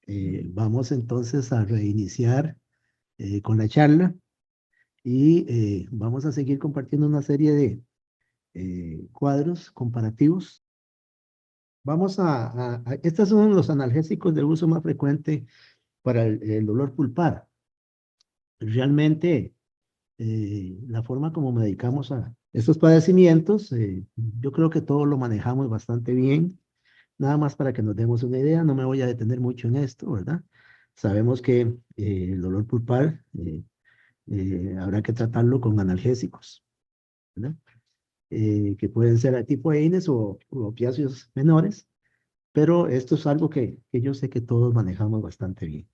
Vamos entonces a reiniciar con la charla y vamos a seguir compartiendo una serie de cuadros comparativos. Estos son los analgésicos de uso más frecuente para el dolor pulpar. Realmente, la forma como medicamos a estos padecimientos, yo creo que todos lo manejamos bastante bien. Nada más para que nos demos una idea, no me voy a detener mucho en esto, ¿verdad? Sabemos que el dolor pulpar habrá que tratarlo con analgésicos, ¿verdad? Que pueden ser a tipo EINES o opiáceos menores, pero esto es algo que yo sé que todos manejamos bastante bien.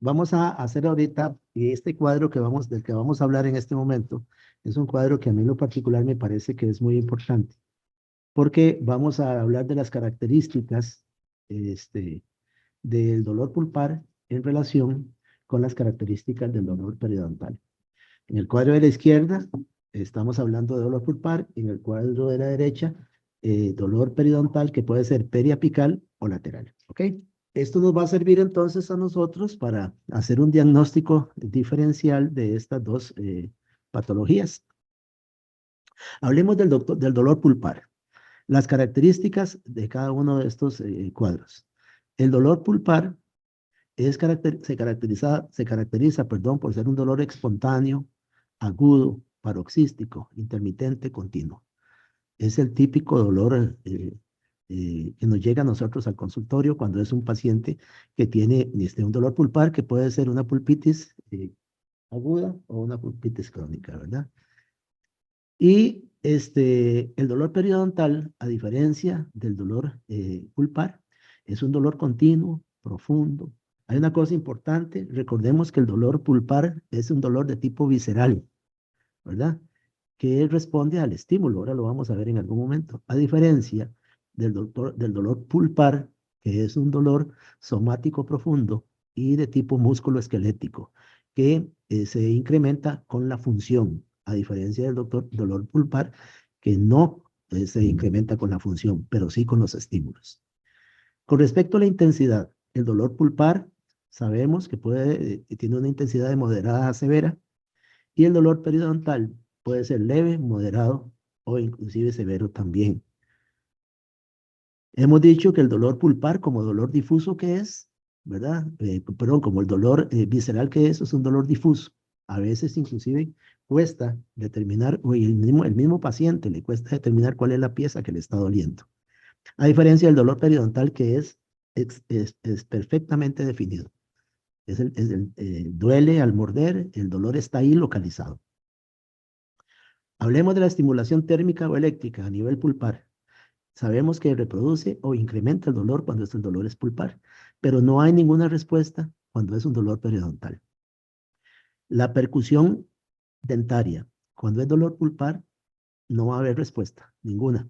Vamos a hacer ahorita este cuadro del que vamos a hablar en este momento. Es un cuadro que a mí en lo particular me parece que es muy importante, porque vamos a hablar de las características este, del dolor pulpar en relación con las características del dolor periodontal. En el cuadro de la izquierda estamos hablando de dolor pulpar, en el cuadro de la derecha, dolor periodontal que puede ser periapical o lateral. ¿Ok? Esto nos va a servir entonces a nosotros para hacer un diagnóstico diferencial de estas dos patologías. Hablemos del dolor pulpar. Las características de cada uno de estos cuadros. El dolor pulpar se caracteriza, perdón, por ser un dolor espontáneo, agudo, paroxístico, intermitente, continuo. Es el típico dolor que nos llega a nosotros al consultorio cuando es un paciente que tiene un dolor pulpar que puede ser una pulpitis aguda o una pulpitis crónica, ¿verdad? Y el dolor periodontal, a diferencia del dolor pulpar, es un dolor continuo, profundo. Hay una cosa importante, recordemos que el dolor pulpar es un dolor de tipo visceral, ¿verdad? Que responde al estímulo, ahora lo vamos a ver en algún momento. A diferencia del dolor pulpar, que es un dolor somático profundo y de tipo músculo esquelético, que se incrementa con la función, a diferencia del dolor pulpar, que no se incrementa con la función, pero sí con los estímulos. Con respecto a la intensidad, el dolor pulpar sabemos que tiene una intensidad de moderada a severa, y el dolor periodontal puede ser leve, moderado o inclusive severo también. Hemos dicho que el dolor pulpar, como dolor difuso que es, ¿verdad? Perdón, como el dolor visceral que es un dolor difuso. A veces inclusive cuesta determinar, o el mismo paciente le cuesta determinar cuál es la pieza que le está doliendo. A diferencia del dolor periodontal que es perfectamente definido. Duele al morder, el dolor está ahí localizado. Hablemos de la estimulación térmica o eléctrica a nivel pulpar. Sabemos que reproduce o incrementa el dolor cuando el dolor es pulpar, pero no hay ninguna respuesta cuando es un dolor periodontal. La percusión dentaria, cuando es dolor pulpar, no va a haber respuesta, ninguna.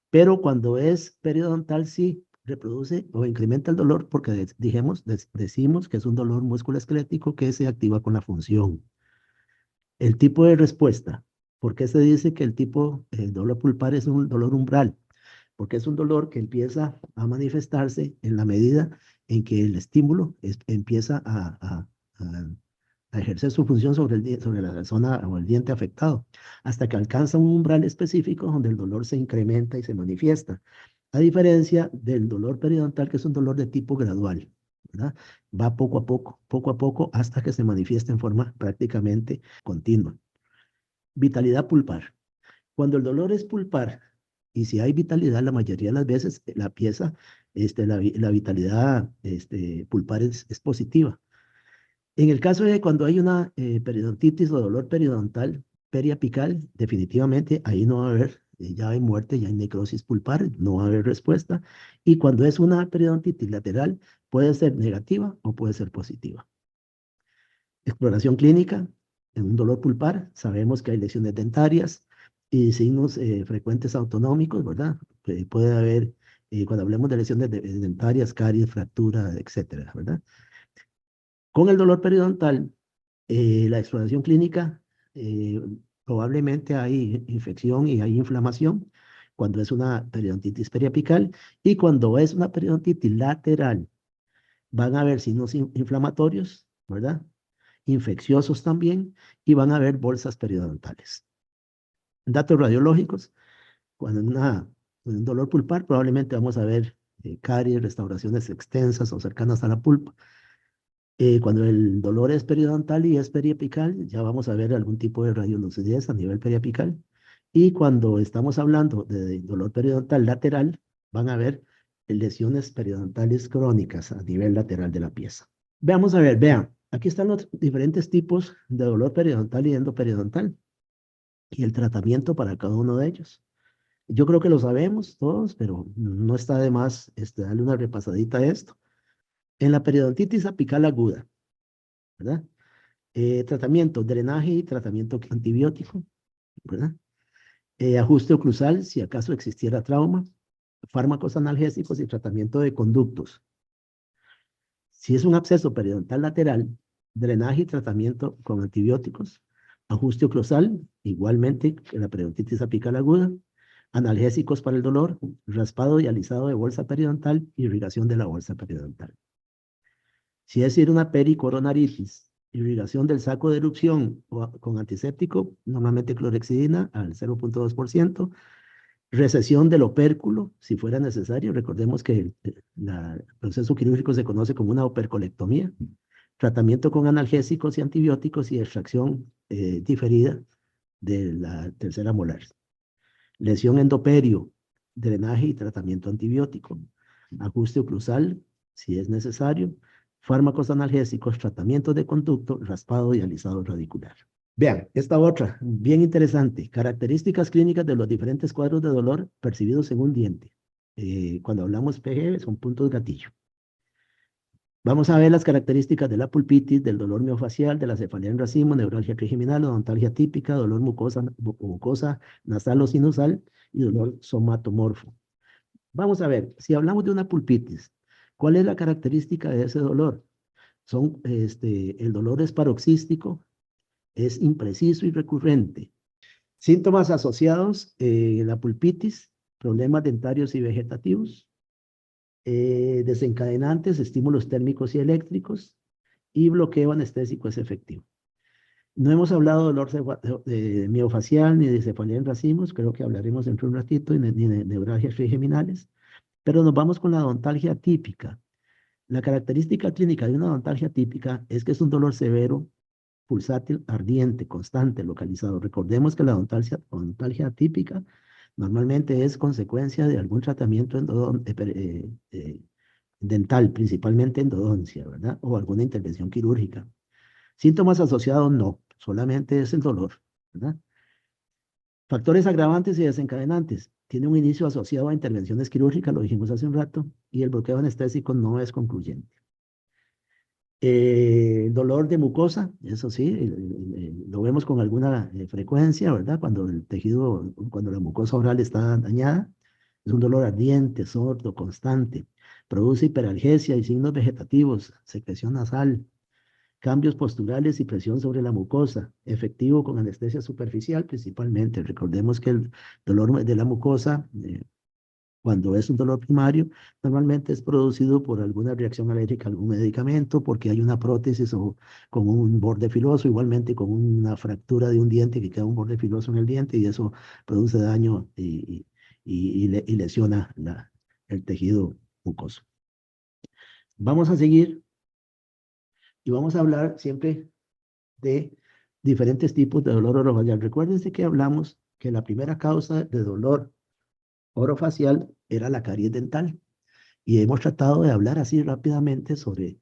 Pero cuando es periodontal, sí reproduce o incrementa el dolor porque decimos que es un dolor musculoesquelético que se activa con la función. El tipo de respuesta. ¿Por qué se dice que el dolor pulpar es un dolor umbral? Porque es un dolor que empieza a manifestarse en la medida en que el estímulo empieza a ejercer su función sobre la zona o el diente afectado, hasta que alcanza un umbral específico donde el dolor se incrementa y se manifiesta. A diferencia del dolor periodontal, que es un dolor de tipo gradual, ¿verdad? Va poco a poco, hasta que se manifiesta en forma prácticamente continua. Vitalidad pulpar. Cuando el dolor es pulpar, y si hay vitalidad, la mayoría de las veces la pieza, la vitalidad pulpar es positiva. En el caso de cuando hay una periodontitis o dolor periodontal, periapical, definitivamente ahí no va a haber, ya hay muerte, ya hay necrosis pulpar, no va a haber respuesta. Y cuando es una periodontitis lateral, puede ser negativa o puede ser positiva. Exploración clínica, en un dolor pulpar, sabemos que hay lesiones dentarias y signos frecuentes autonómicos, ¿verdad? Puede haber, cuando hablemos de lesiones dentarias, caries, fractura, etcétera, ¿verdad? Con el dolor periodontal, la exploración clínica, eh, probablemente hay infección y hay inflamación cuando es una periodontitis periapical y cuando es una periodontitis lateral. van a haber signos inflamatorios, ¿verdad? Infecciosos también, y van a haber bolsas periodontales. Datos radiológicos, cuando en un dolor pulpar probablemente vamos a ver caries, restauraciones extensas o cercanas a la pulpa. Cuando el dolor es periodontal y es periapical, ya vamos a ver algún tipo de radiolucidez a nivel periapical. Y cuando estamos hablando de dolor periodontal lateral, van a ver lesiones periodontales crónicas a nivel lateral de la pieza. Veamos a ver, vean, aquí están los diferentes tipos de dolor periodontal y endoperiodontal y el tratamiento para cada uno de ellos. Yo creo que lo sabemos todos, pero no está de más darle una repasadita a esto. En la periodontitis apical aguda, ¿verdad? Tratamiento, drenaje y tratamiento antibiótico, ¿verdad? Ajuste oclusal, si acaso existiera trauma, fármacos analgésicos y tratamiento de conductos. Si es un absceso periodontal lateral, drenaje y tratamiento con antibióticos, ajuste oclusal, igualmente en la periodontitis apical aguda, analgésicos para el dolor, raspado y alisado de bolsa periodontal, irrigación de la bolsa periodontal. Si es decir una pericoronaritis, irrigación del saco de erupción con antiséptico, normalmente clorhexidina al 0.2%, recesión del opérculo, si fuera necesario. Recordemos que el proceso quirúrgico se conoce como una opercolectomía. Tratamiento con analgésicos y antibióticos y extracción diferida de la tercera molar. Lesión endoperio, drenaje y tratamiento antibiótico. Ajuste oclusal, si es necesario. Fármacos analgésicos, tratamiento de conducto, raspado y alisado radicular. Vean, esta otra, bien interesante. Características clínicas de los diferentes cuadros de dolor percibidos en un diente. Cuando hablamos PG, son puntos gatillo. Vamos a ver las características de la pulpitis, del dolor miofacial, de la cefalea en racimo, neuralgia trigeminal, odontalgia típica, dolor mucosa nasal o sinusal y dolor somatomorfo. Vamos a ver, si hablamos de una pulpitis, ¿cuál es la característica de ese dolor? El dolor es paroxístico, es impreciso y recurrente. Síntomas asociados, la pulpitis, problemas dentarios y vegetativos, desencadenantes, estímulos térmicos y eléctricos, y bloqueo anestésico es efectivo. No hemos hablado de dolor miofacial ni de cefalea en racimos, creo que hablaremos dentro de un ratito, ni de neuralgias trigeminales, pero nos vamos con la odontalgia típica. La característica clínica de una odontalgia típica es que es un dolor severo, pulsátil, ardiente, constante, localizado. Recordemos que la odontalgia atípica normalmente es consecuencia de algún tratamiento dental, principalmente endodoncia, ¿verdad? O alguna intervención quirúrgica. Síntomas asociados, no, solamente es el dolor, ¿verdad? Factores agravantes y desencadenantes. Tiene un inicio asociado a intervenciones quirúrgicas, lo dijimos hace un rato, y el bloqueo anestésico no es concluyente. Dolor de mucosa, eso sí, lo vemos con alguna frecuencia, ¿verdad? Cuando el tejido, cuando la mucosa oral está dañada, es un dolor ardiente, sordo, constante. Produce hiperalgesia y signos vegetativos, secreción nasal, cambios posturales y presión sobre la mucosa, efectivo con anestesia superficial principalmente. Recordemos que el dolor de la mucosa, cuando es un dolor primario, normalmente es producido por alguna reacción alérgica a algún medicamento, porque hay una prótesis o con un borde filoso, igualmente con una fractura de un diente que queda un borde filoso en el diente y eso produce daño y lesiona el tejido mucoso. Vamos a seguir y vamos a hablar siempre de diferentes tipos de dolor orofacial. Recuérdense que hablamos que la primera causa de dolor orofacial era la caries dental. Y hemos tratado de hablar así rápidamente sobre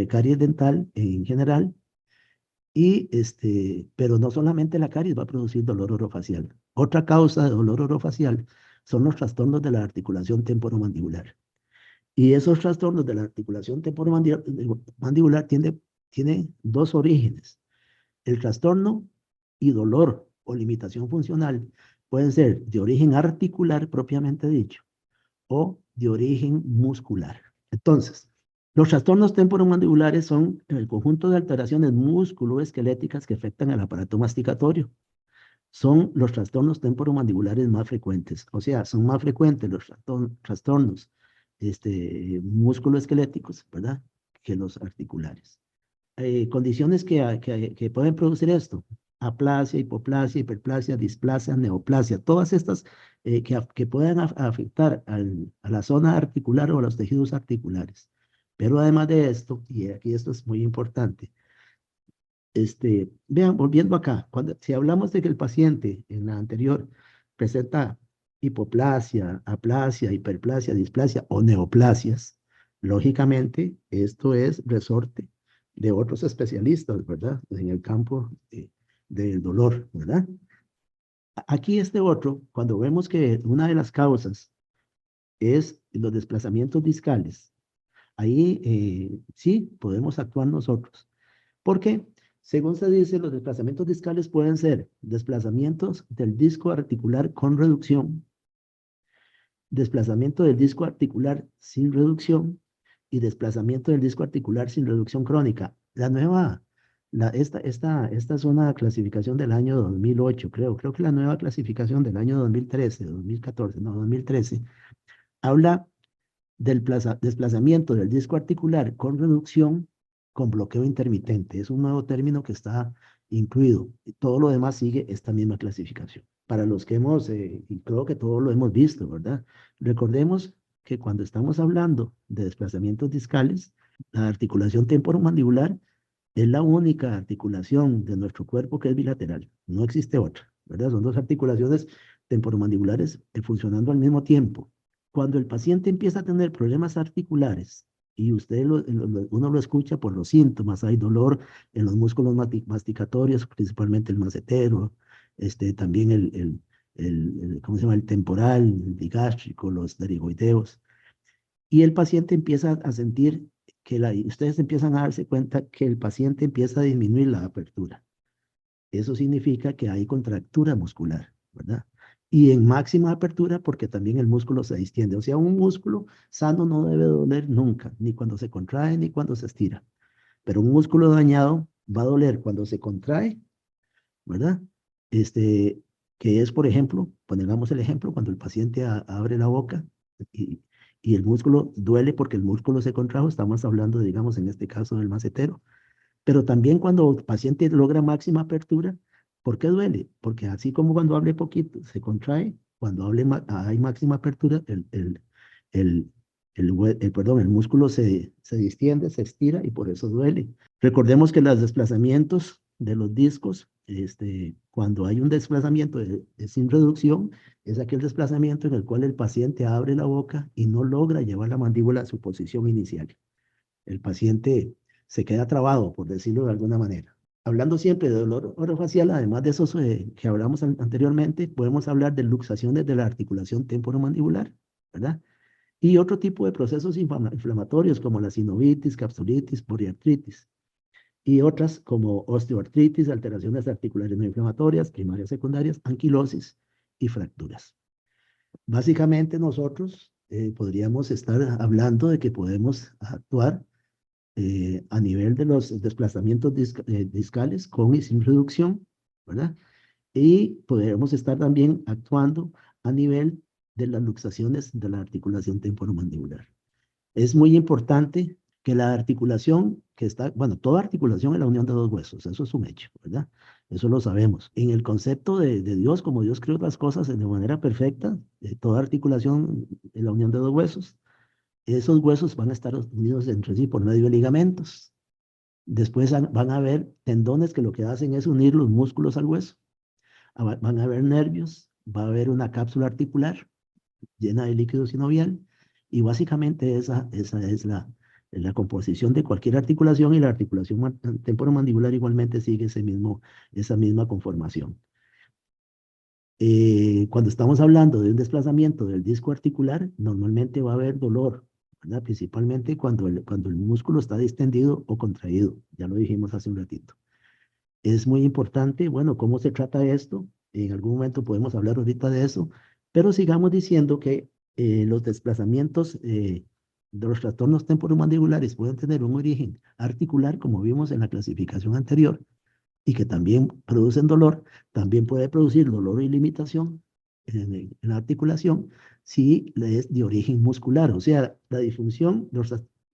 caries dental en general. Pero no solamente la caries va a producir dolor orofacial. Otra causa de dolor orofacial son los trastornos de la articulación temporomandibular. Y esos trastornos de la articulación temporomandibular tienen dos orígenes. El trastorno y dolor o limitación funcional pueden ser de origen articular propiamente dicho o de origen muscular. Entonces, los trastornos temporomandibulares son el conjunto de alteraciones musculoesqueléticas que afectan al aparato masticatorio. Son los trastornos temporomandibulares más frecuentes, o sea, son más frecuentes los trastornos musculoesqueléticos, ¿verdad? que los articulares. Condiciones que pueden producir esto: aplasia, hipoplasia, hiperplasia, displasia, neoplasia, todas estas que puedan afectar a la zona articular o a los tejidos articulares. Pero además de esto, y aquí esto es muy importante, vean, volviendo acá, si hablamos de que el paciente en la anterior presenta hipoplasia, aplasia, hiperplasia, displasia o neoplasias, lógicamente esto es resorte de otros especialistas, ¿verdad? En el campo del dolor, ¿verdad? Aquí este otro, cuando vemos que una de las causas es los desplazamientos discales, ahí sí podemos actuar nosotros. ¿Por qué? Según se dice, los desplazamientos discales pueden ser desplazamientos del disco articular con reducción, desplazamiento del disco articular sin reducción y desplazamiento del disco articular sin reducción crónica. Esta es una clasificación del año 2008, creo que la nueva clasificación del año 2013, 2014, no, 2013, habla del desplazamiento del disco articular con reducción con bloqueo intermitente. Es un nuevo término que está incluido. Y todo lo demás sigue esta misma clasificación. Para los que y creo que todos lo hemos visto, ¿verdad? Recordemos que cuando estamos hablando de desplazamientos discales, la articulación temporomandibular es la única articulación de nuestro cuerpo que es bilateral. No existe otra, ¿verdad? Son dos articulaciones temporomandibulares funcionando al mismo tiempo. Cuando el paciente empieza a tener problemas articulares, y uno lo escucha por los síntomas, hay dolor en los músculos masticatorios, principalmente el macetero, también ¿cómo se llama? El temporal, el digástrico, los pterigoideos, y el paciente empieza a sentir y ustedes empiezan a darse cuenta que el paciente empieza a disminuir la apertura. Eso significa que hay contractura muscular, ¿verdad? Y en máxima apertura porque también el músculo se distiende. O sea, un músculo sano no debe doler nunca, ni cuando se contrae ni cuando se estira. Pero un músculo dañado va a doler cuando se contrae, ¿verdad? Este, que es, por ejemplo, pongamos el ejemplo, cuando el paciente abre la boca y, y el músculo duele porque el músculo se contrajo, estamos hablando, digamos, en este caso del macetero. Pero también cuando el paciente logra máxima apertura, ¿por qué duele? Porque así como cuando hable poquito se contrae, cuando hay máxima apertura, el músculo se distiende, se estira y por eso duele. Recordemos que los desplazamientos de los discos, cuando hay un desplazamiento sin reducción, es aquel desplazamiento en el cual el paciente abre la boca y no logra llevar la mandíbula a su posición inicial. El paciente se queda trabado, por decirlo de alguna manera. Hablando siempre de dolor orofacial, además de esos que hablamos anteriormente, podemos hablar de luxaciones de la articulación temporomandibular, ¿verdad? Y otro tipo de procesos inflamatorios como la sinovitis, capsulitis, poliartritis. Y otras como osteoartritis, alteraciones articulares no inflamatorias, primarias, secundarias, anquilosis y fracturas. Básicamente nosotros podríamos estar hablando de que podemos actuar a nivel de los desplazamientos discales con y sin reducción, ¿verdad? Y podemos estar también actuando a nivel de las luxaciones de la articulación temporomandibular. Es muy importante que la articulación que está, bueno, toda articulación es la unión de dos huesos, eso es un hecho, ¿verdad? Eso lo sabemos. En el concepto de Dios, como Dios creó las cosas de manera perfecta, toda articulación es la unión de dos huesos. Esos huesos van a estar unidos entre sí por medio de ligamentos. Después van a haber tendones que lo que hacen es unir los músculos al hueso. Van a haber nervios, va a haber una cápsula articular llena de líquido sinovial y básicamente esa es la composición de cualquier articulación y la articulación temporomandibular igualmente sigue esa misma conformación. Cuando estamos hablando de un desplazamiento del disco articular, normalmente va a haber dolor, ¿verdad? Principalmente cuando el músculo está distendido o contraído, ya lo dijimos hace un ratito. Es muy importante, bueno, ¿cómo se trata esto? En algún momento podemos hablar ahorita de eso, pero sigamos diciendo que los desplazamientos de los trastornos temporomandibulares pueden tener un origen articular, como vimos en la clasificación anterior, y que también producen dolor, también puede producir dolor y limitación en la articulación si es de origen muscular, o sea, la disfunción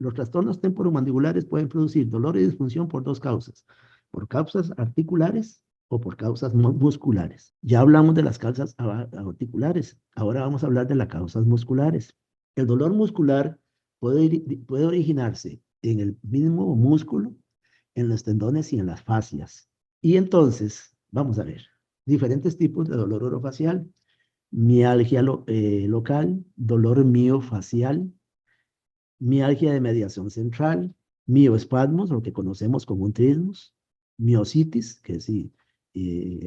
Los trastornos temporomandibulares pueden producir dolor y disfunción por dos causas, por causas articulares o por causas musculares. Ya hablamos de las causas articulares, ahora vamos a hablar de las causas musculares. El dolor muscular puede originarse en el mismo músculo, en los tendones y en las fascias. Y entonces, vamos a ver, diferentes tipos de dolor orofacial, mialgia local, dolor miofacial, mialgia de mediación central, mioespasmos, lo que conocemos como un trismus, miositis, que es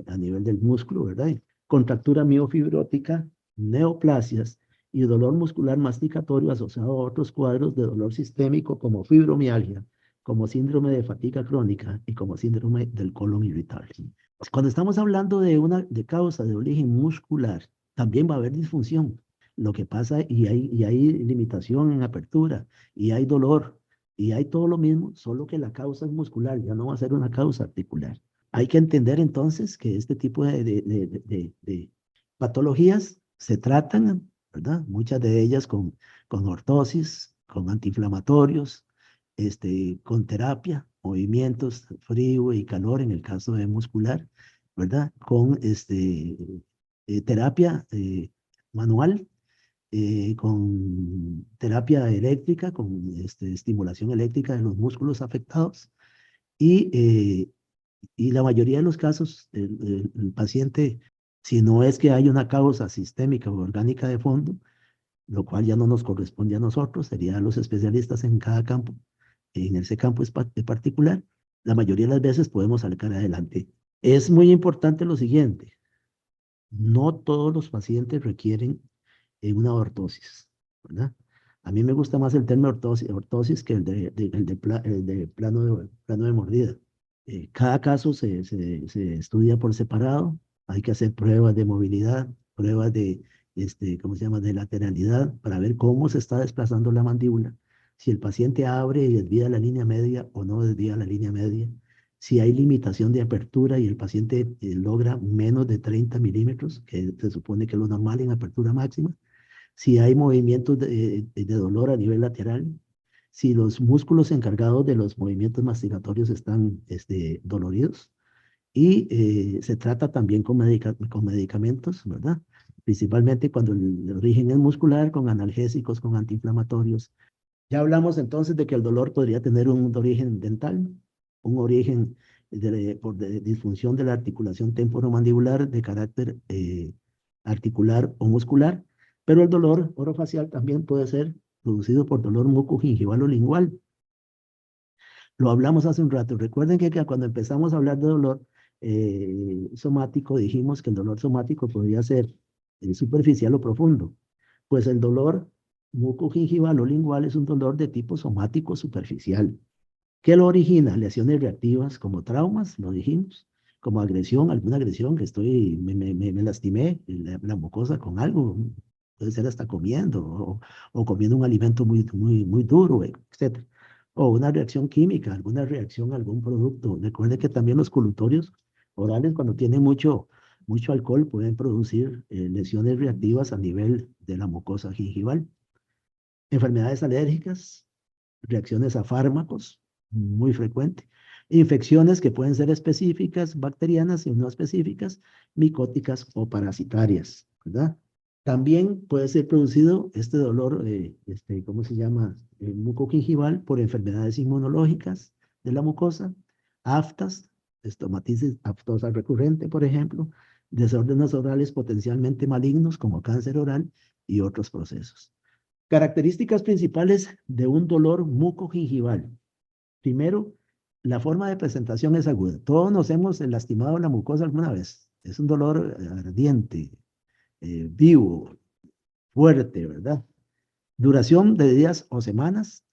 a nivel del músculo, ¿verdad? Contractura miofibrótica, neoplasias y dolor muscular masticatorio asociado a otros cuadros de dolor sistémico como fibromialgia, como síndrome de fatiga crónica y como síndrome del colon irritable. Pues cuando estamos hablando de causa de origen muscular, también va a haber disfunción. Lo que pasa, y hay limitación en apertura, y hay dolor, y hay todo lo mismo, solo que la causa es muscular, ya no va a ser una causa articular. Hay que entender entonces que este tipo de patologías se tratan, ¿verdad? Muchas de ellas con ortosis, con antiinflamatorios, con terapia, movimientos frío y calor en el caso de muscular, ¿verdad? Con terapia manual, con terapia eléctrica, con estimulación eléctrica de los músculos afectados y, eh, y la mayoría de los casos, el paciente, si no es que hay una causa sistémica o orgánica de fondo, lo cual ya no nos corresponde a nosotros, serían los especialistas en cada campo, en ese campo particular, la mayoría de las veces podemos sacar adelante. Es muy importante lo siguiente, no todos los pacientes requieren una ortosis, ¿verdad? A mí me gusta más el término ortosis que el de plano de mordida. Cada caso se estudia por separado, hay que hacer pruebas de movilidad, pruebas ¿cómo se llama?, de lateralidad, para ver cómo se está desplazando la mandíbula, si el paciente abre y desvía la línea media o no desvía la línea media, si hay limitación de apertura y el paciente logra menos de 30 milímetros, que se supone que es lo normal en apertura máxima, si hay movimientos de dolor a nivel lateral, si los músculos encargados de los movimientos mastigatorios están doloridos, y se trata también con medicamentos, ¿verdad? Principalmente cuando el origen es muscular, con analgésicos, con antiinflamatorios. Ya hablamos entonces de que el dolor podría tener un origen dental, un origen por disfunción de la articulación temporomandibular de carácter articular o muscular, pero el dolor orofacial también puede ser producido por dolor mucogingival o lingual. Lo hablamos hace un rato. Recuerden que cuando empezamos a hablar de dolor somático, dijimos que el dolor somático podría ser superficial o profundo. Pues el dolor mucogingival o lingual es un dolor de tipo somático superficial. ¿Qué lo origina? Lesiones reactivas como traumas, lo dijimos, como agresión, alguna agresión que me lastimé la mucosa con algo, puede ser hasta comiendo o comiendo un alimento muy duro, etc. O una reacción química, alguna reacción a algún producto. Recuerde que también los colutorios orales, cuando tienen mucho alcohol, pueden producir lesiones reactivas a nivel de la mucosa gingival. Enfermedades alérgicas, reacciones a fármacos, muy frecuente. Infecciones que pueden ser específicas, bacterianas y no específicas, micóticas o parasitarias, ¿verdad? También puede ser producido este dolor, ¿cómo se llama? Mucogingival por enfermedades inmunológicas de la mucosa, aftas, estomatitis aftosa recurrente, por ejemplo, desórdenes orales potencialmente malignos como cáncer oral y otros procesos. Características principales de un dolor mucogingival. Primero, la forma de presentación es aguda. Todos nos hemos lastimado la mucosa alguna vez. Es un dolor ardiente, vivo, fuerte, ¿verdad? Duración de días o semanas.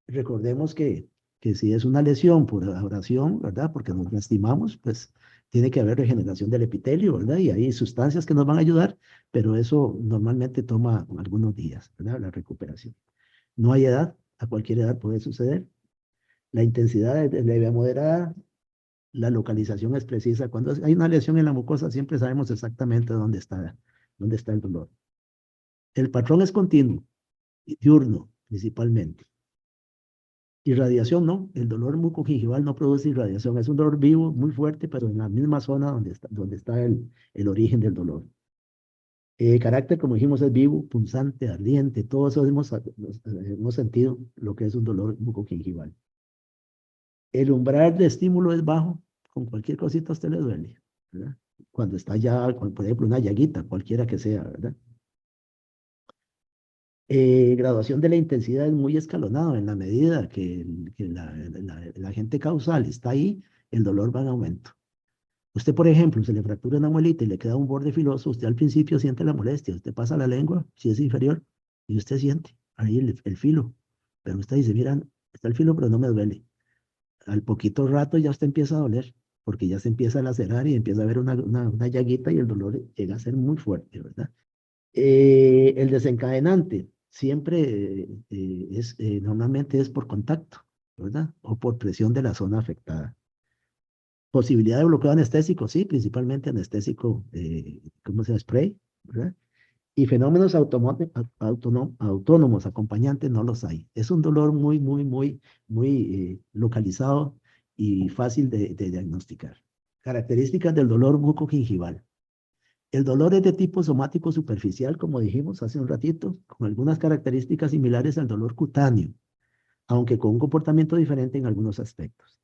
Recordemos que si es una lesión por abrasión, ¿verdad? Porque nos lastimamos, pues tiene que haber regeneración del epitelio, ¿verdad? Y hay sustancias que nos van a ayudar, pero eso normalmente toma algunos días, ¿verdad? La recuperación. No hay edad, a cualquier edad puede suceder. La intensidad es leve a moderada, la localización es precisa. Cuando hay una lesión en la mucosa, siempre sabemos exactamente dónde está el dolor. El patrón es continuo, diurno principalmente. Irradiación no, el dolor mucogingival no produce irradiación, es un dolor vivo, muy fuerte, pero en la misma zona donde está el origen del dolor. Carácter, como dijimos, es vivo, punzante, ardiente, todo eso hemos sentido lo que es un dolor mucogingival. El umbral de estímulo es bajo, con cualquier cosita a usted le duele, ¿verdad? Cuando está ya, por ejemplo, una llaguita, cualquiera que sea, ¿verdad? Graduación de la intensidad es muy escalonado en la medida que el agente causal está ahí, el dolor va en aumento. Usted, por ejemplo, se le fractura una muelita y le queda un borde filoso, usted al principio siente la molestia, usted pasa la lengua, si es inferior, y usted siente ahí el filo, pero usted dice, mira, está el filo, pero no me duele. Al poquito rato ya usted empieza a doler, porque ya se empieza a lacerar y empieza a ver una llaguita y el dolor llega a ser muy fuerte, ¿verdad? El desencadenante siempre normalmente es por contacto, ¿verdad? O por presión de la zona afectada. Posibilidad de bloqueo anestésico, sí, principalmente anestésico, ¿cómo se llama? Spray, ¿verdad? Y fenómenos autónomos acompañantes no los hay. Es un dolor muy localizado y fácil de diagnosticar. Características del dolor mucogingival. El dolor es de tipo somático superficial, como dijimos hace un ratito, con algunas características similares al dolor cutáneo, aunque con un comportamiento diferente en algunos aspectos.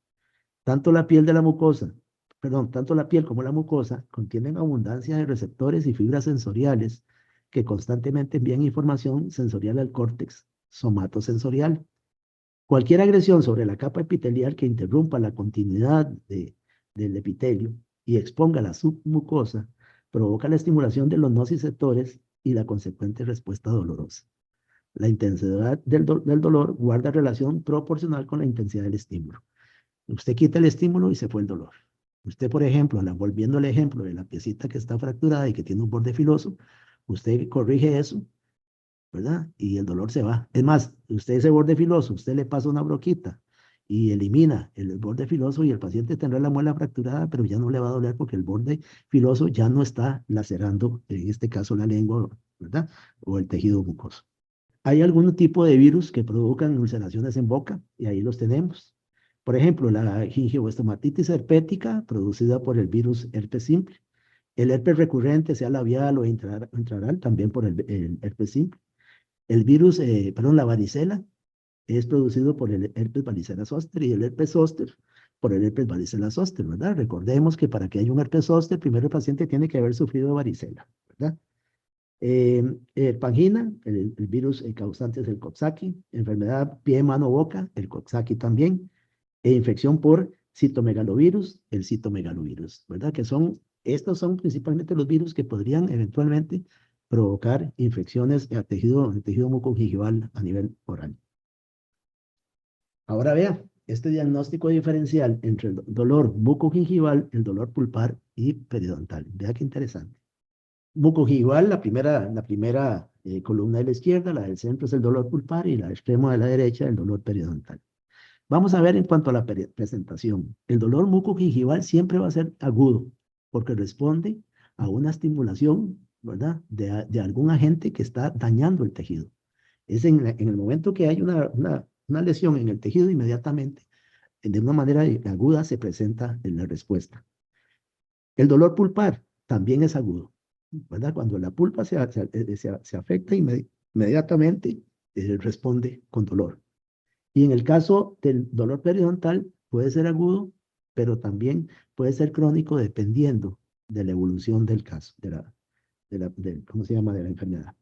Tanto la piel de la mucosa, perdón, tanto la piel como la mucosa contienen abundancia de receptores y fibras sensoriales que constantemente envían información sensorial al córtex somatosensorial. Cualquier agresión sobre la capa epitelial que interrumpa la continuidad del epitelio y exponga la submucosa provoca la estimulación de los nociceptores y la consecuente respuesta dolorosa. La intensidad del dolor guarda relación proporcional con la intensidad del estímulo. Usted quita el estímulo y se fue el dolor. Usted, por ejemplo, volviendo al ejemplo de la piecita que está fracturada y que tiene un borde filoso, usted corrige eso, ¿verdad? Y el dolor se va. Es más, usted ese borde filoso, usted le pasa una broquita y elimina el borde filoso y el paciente tendrá la muela fracturada, pero ya no le va a doler porque el borde filoso ya no está lacerando, en este caso la lengua, ¿verdad? O el tejido mucoso. Hay algún tipo de virus que provocan ulceraciones en boca y ahí los tenemos. Por ejemplo, la gingivoestomatitis herpética producida por el virus herpes simple. El herpes recurrente, sea labial o intraoral, también por el herpes simple. El virus, perdón, la varicela es producido por el herpes varicela zoster y el herpes zoster por el herpes varicela zoster, ¿verdad? Recordemos que para que haya un herpes zoster, primero el paciente tiene que haber sufrido varicela, ¿verdad? Pangina, el virus causante es el Coxsackie, enfermedad pie, mano, boca, el Coxsackie también, e infección por citomegalovirus, el citomegalovirus, ¿verdad? Estos son principalmente los virus que podrían eventualmente provocar infecciones al tejido mucogingival a nivel oral. Ahora vea, este diagnóstico diferencial entre el dolor bucogingival, el dolor pulpar y periodontal. Vea qué interesante. Bucogingival, la primera columna de la izquierda, la del centro es el dolor pulpar y la extrema de la derecha el dolor periodontal. Vamos a ver en cuanto a la presentación. El dolor mucogingival siempre va a ser agudo porque responde a una estimulación, ¿verdad? De algún agente que está dañando el tejido. Es en el momento que hay una lesión en el tejido, inmediatamente, de una manera aguda, se presenta en la respuesta. El dolor pulpar también es agudo, ¿verdad? Cuando la pulpa se afecta, inmediatamente responde con dolor. Y en el caso del dolor periodontal, puede ser agudo, pero también puede ser crónico dependiendo de la evolución del caso, ¿cómo se llama? De la enfermedad.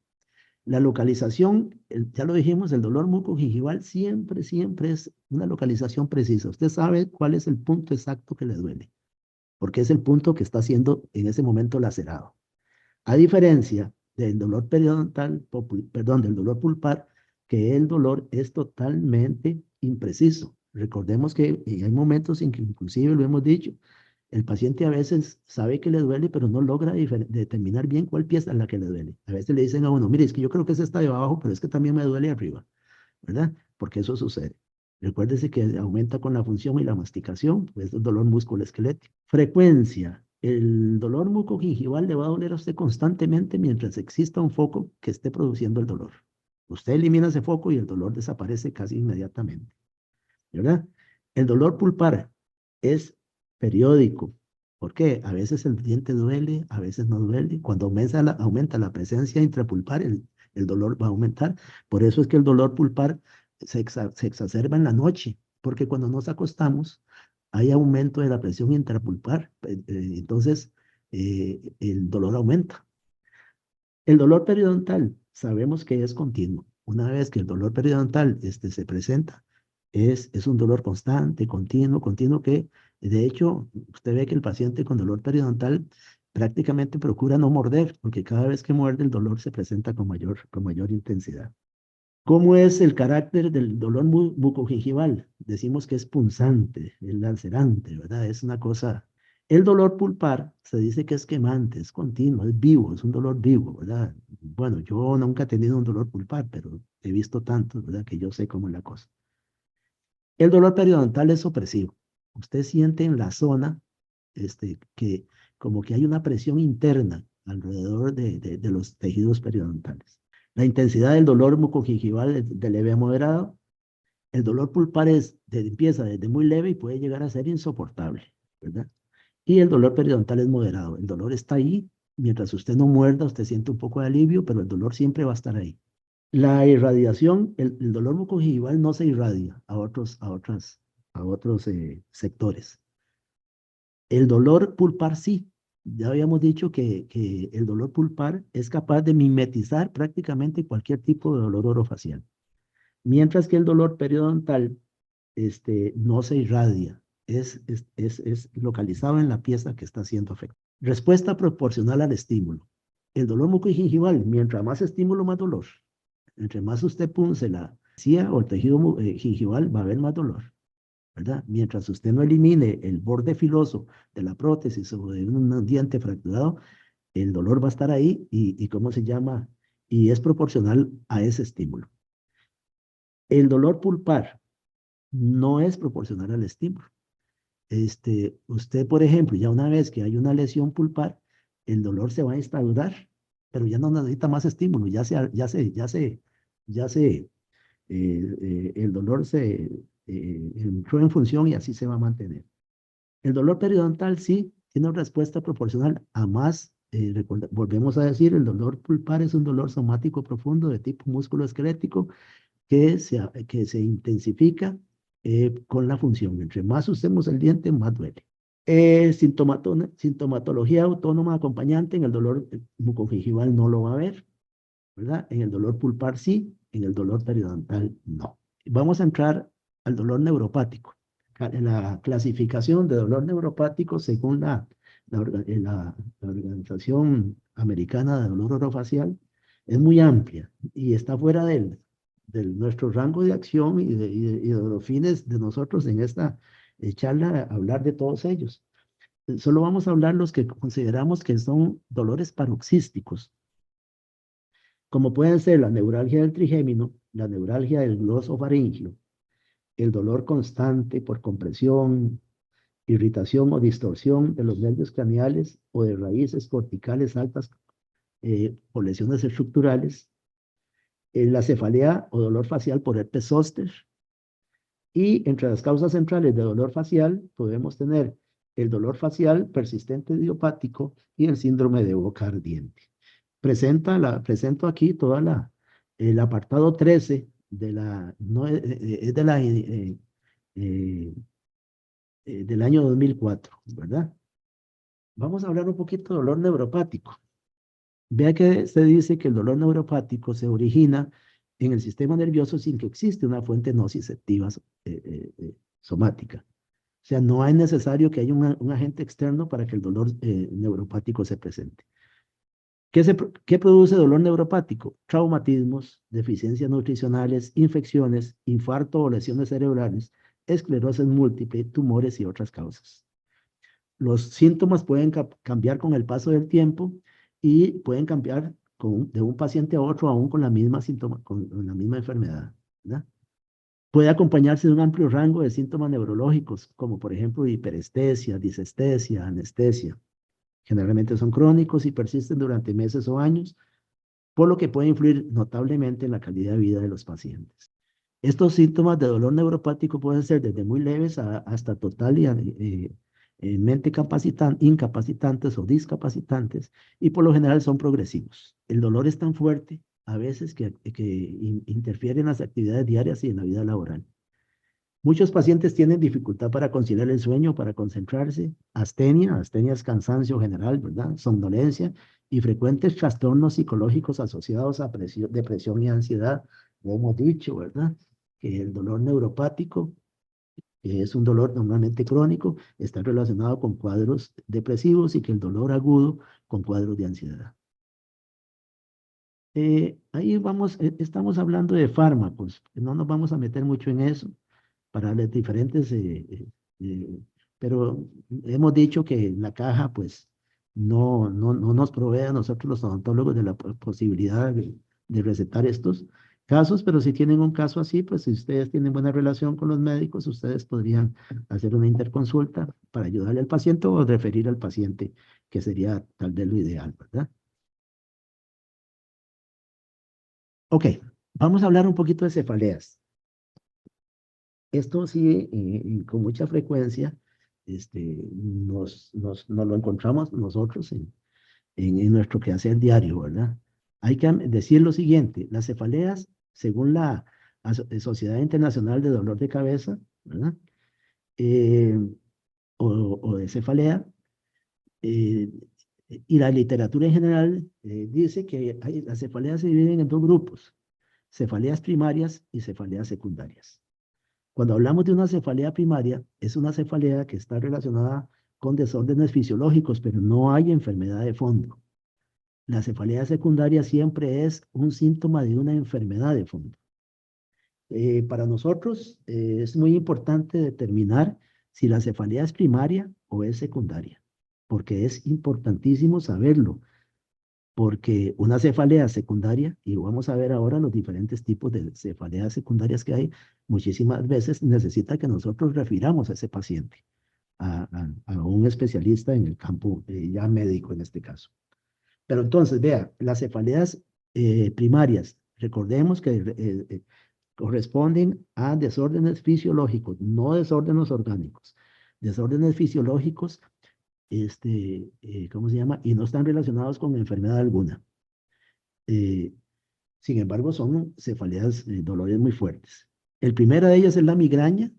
La localización, ya lo dijimos, el dolor mucogingival siempre es una localización precisa. Usted sabe cuál es el punto exacto que le duele, porque es el punto que está siendo en ese momento lacerado. A diferencia del dolor periodontal, perdón, del dolor pulpar, que el dolor es totalmente impreciso. Recordemos que hay momentos en que inclusive lo hemos dicho, el paciente a veces sabe que le duele, pero no logra determinar bien cuál pieza es la que le duele. A veces le dicen a uno, mire, es que yo creo que es esta de abajo, pero es que también me duele arriba, ¿verdad? Porque eso sucede. Recuérdese que aumenta con la función y la masticación, pues es el dolor musculoesquelético. Frecuencia. El dolor mucogingival le va a doler a usted constantemente mientras exista un foco que esté produciendo el dolor. Usted elimina ese foco y el dolor desaparece casi inmediatamente. ¿verdad? El dolor pulpar es periódico. ¿Por qué? A veces el diente duele, a veces no duele. Cuando aumenta la presencia intrapulpar, el dolor va a aumentar. Por eso es que el dolor pulpar se exacerba en la noche, porque cuando nos acostamos hay aumento de la presión intrapulpar. Entonces, el dolor aumenta. El dolor periodontal, sabemos que es continuo. Una vez que el dolor periodontal se presenta, es un dolor constante, continuo, continuo que, de hecho, usted ve que el paciente con dolor periodontal prácticamente procura no morder, porque cada vez que muerde el dolor se presenta con mayor intensidad. ¿Cómo es el carácter del dolor bucogingival? Decimos que es punzante, es lacerante, ¿verdad? Es una cosa. El dolor pulpar se dice que es quemante, es continuo, es vivo, es un dolor vivo, ¿verdad? Bueno, yo nunca he tenido un dolor pulpar, pero he visto tantos, ¿verdad? Que yo sé cómo es la cosa. El dolor periodontal es opresivo. Usted siente en la zona que como que hay una presión interna alrededor de los tejidos periodontales. La intensidad del dolor mucogingival es de leve a moderado. El dolor pulpar empieza desde muy leve y puede llegar a ser insoportable, ¿verdad? Y el dolor periodontal es moderado. El dolor está ahí. Mientras usted no muerda, usted siente un poco de alivio, pero el dolor siempre va a estar ahí. La irradiación, el dolor mucogingival no se irradia a otros sectores. El dolor pulpar sí. Ya habíamos dicho que el dolor pulpar es capaz de mimetizar prácticamente cualquier tipo de dolor orofacial. Mientras que el dolor periodontal no se irradia, es localizado en la pieza que está siendo afectada. Respuesta proporcional al estímulo. El dolor mucogingival, mientras más estímulo, más dolor. Entre más usted punce la encía o el tejido gingival, va a haber más dolor, ¿verdad? Mientras usted no elimine el borde filoso de la prótesis o de un diente fracturado, el dolor va a estar ahí y ¿cómo se llama? Y es proporcional a ese estímulo. El dolor pulpar no es proporcional al estímulo. Usted, por ejemplo, ya una vez que hay una lesión pulpar, el dolor se va a instaurar, pero ya no necesita más estímulo, el dolor entró en función y así se va a mantener. El dolor periodontal sí tiene una respuesta proporcional a más, volvemos a decir, el dolor pulpar es un dolor somático profundo de tipo músculo-esquelético que se intensifica con la función. Entre más usemos el diente, más duele. Sintomatología autónoma acompañante en el dolor bucogingival no lo va a ver, ¿verdad? En el dolor pulpar sí, en el dolor periodontal no. Vamos a entrar al dolor neuropático. En la clasificación de dolor neuropático, según la Organización Americana de Dolor Orofacial, es muy amplia y está fuera de nuestro rango de acción y de los fines de nosotros en esta charla, hablar de todos ellos. Solo vamos a hablar los que consideramos que son dolores paroxísticos, como pueden ser la neuralgia del trigémino, la neuralgia del glosofaringio, el dolor constante por compresión, irritación o distorsión de los nervios craneales o de raíces corticales altas por lesiones estructurales, la cefalea o dolor facial por herpes zóster. Y entre las causas centrales de dolor facial podemos tener el dolor facial persistente idiopático y el síndrome de boca ardiente. Presento aquí el apartado 13 no, es del año 2004, ¿verdad? Vamos a hablar un poquito de dolor neuropático. Vea que se dice que el dolor neuropático se origina en el sistema nervioso sin que existe una fuente nociceptiva somática. O sea, no es necesario que haya un agente externo para que el dolor neuropático se presente. ¿Qué produce dolor neuropático? Traumatismos, deficiencias nutricionales, infecciones, infarto o lesiones cerebrales, esclerosis múltiple, tumores y otras causas. Los síntomas pueden cambiar con el paso del tiempo y pueden cambiar de un paciente a otro aún con la misma enfermedad, ¿verdad? Puede acompañarse de un amplio rango de síntomas neurológicos, como por ejemplo hiperestesia, disestesia, anestesia. Generalmente son crónicos y persisten durante meses o años, por lo que puede influir notablemente en la calidad de vida de los pacientes. Estos síntomas de dolor neuropático pueden ser desde muy leves hasta total y mente incapacitantes o discapacitantes, y por lo general son progresivos. El dolor es tan fuerte a veces que interfiere en las actividades diarias y en la vida laboral. Muchos pacientes tienen dificultad para conciliar el sueño, para concentrarse, astenia es cansancio general, ¿verdad? Somnolencia y frecuentes trastornos psicológicos asociados a depresión y ansiedad. Lo hemos dicho, ¿verdad? Que el dolor neuropático, que es un dolor normalmente crónico, está relacionado con cuadros depresivos y que el dolor agudo con cuadros de ansiedad. Ahí vamos, estamos hablando de fármacos, no nos vamos a meter mucho en eso para las diferentes, eh, pero hemos dicho que la caja pues no nos provee a nosotros los odontólogos de la posibilidad de recetar estos casos, pero si tienen un caso así, pues si ustedes tienen buena relación con los médicos, ustedes podrían hacer una interconsulta para ayudarle al paciente o referir al paciente, que sería tal vez lo ideal, ¿verdad? Ok, vamos a hablar un poquito de cefaleas. Esto sí, con mucha frecuencia, nos lo encontramos nosotros en nuestro quehacer diario, ¿verdad? Hay que decir lo siguiente, las cefaleas, según la Sociedad Internacional de Dolor de Cabeza, ¿verdad? Eh, o de cefalea, eh, y la literatura en general dice que las cefaleas se dividen en dos grupos, cefaleas primarias y cefaleas secundarias. Cuando hablamos de una cefalea primaria, es una cefalea que está relacionada con desórdenes fisiológicos, pero no hay enfermedad de fondo. La cefalea secundaria siempre es un síntoma de una enfermedad de fondo. Para nosotros es muy importante determinar si la cefalea es primaria o es secundaria, porque es importantísimo saberlo, porque una cefalea secundaria, y vamos a ver ahora los diferentes tipos de cefaleas secundarias que hay, muchísimas veces necesita que nosotros refiramos a ese paciente a un especialista en el campo ya médico en este caso. Pero entonces, vea, las cefaleas primarias, recordemos que corresponden a desórdenes fisiológicos, no desórdenes orgánicos. Desórdenes fisiológicos, ¿cómo se llama? Y no están relacionados con enfermedad alguna. Eh, Sin embargo, son cefaleas, dolores muy fuertes. El primero de ellos es la migraña,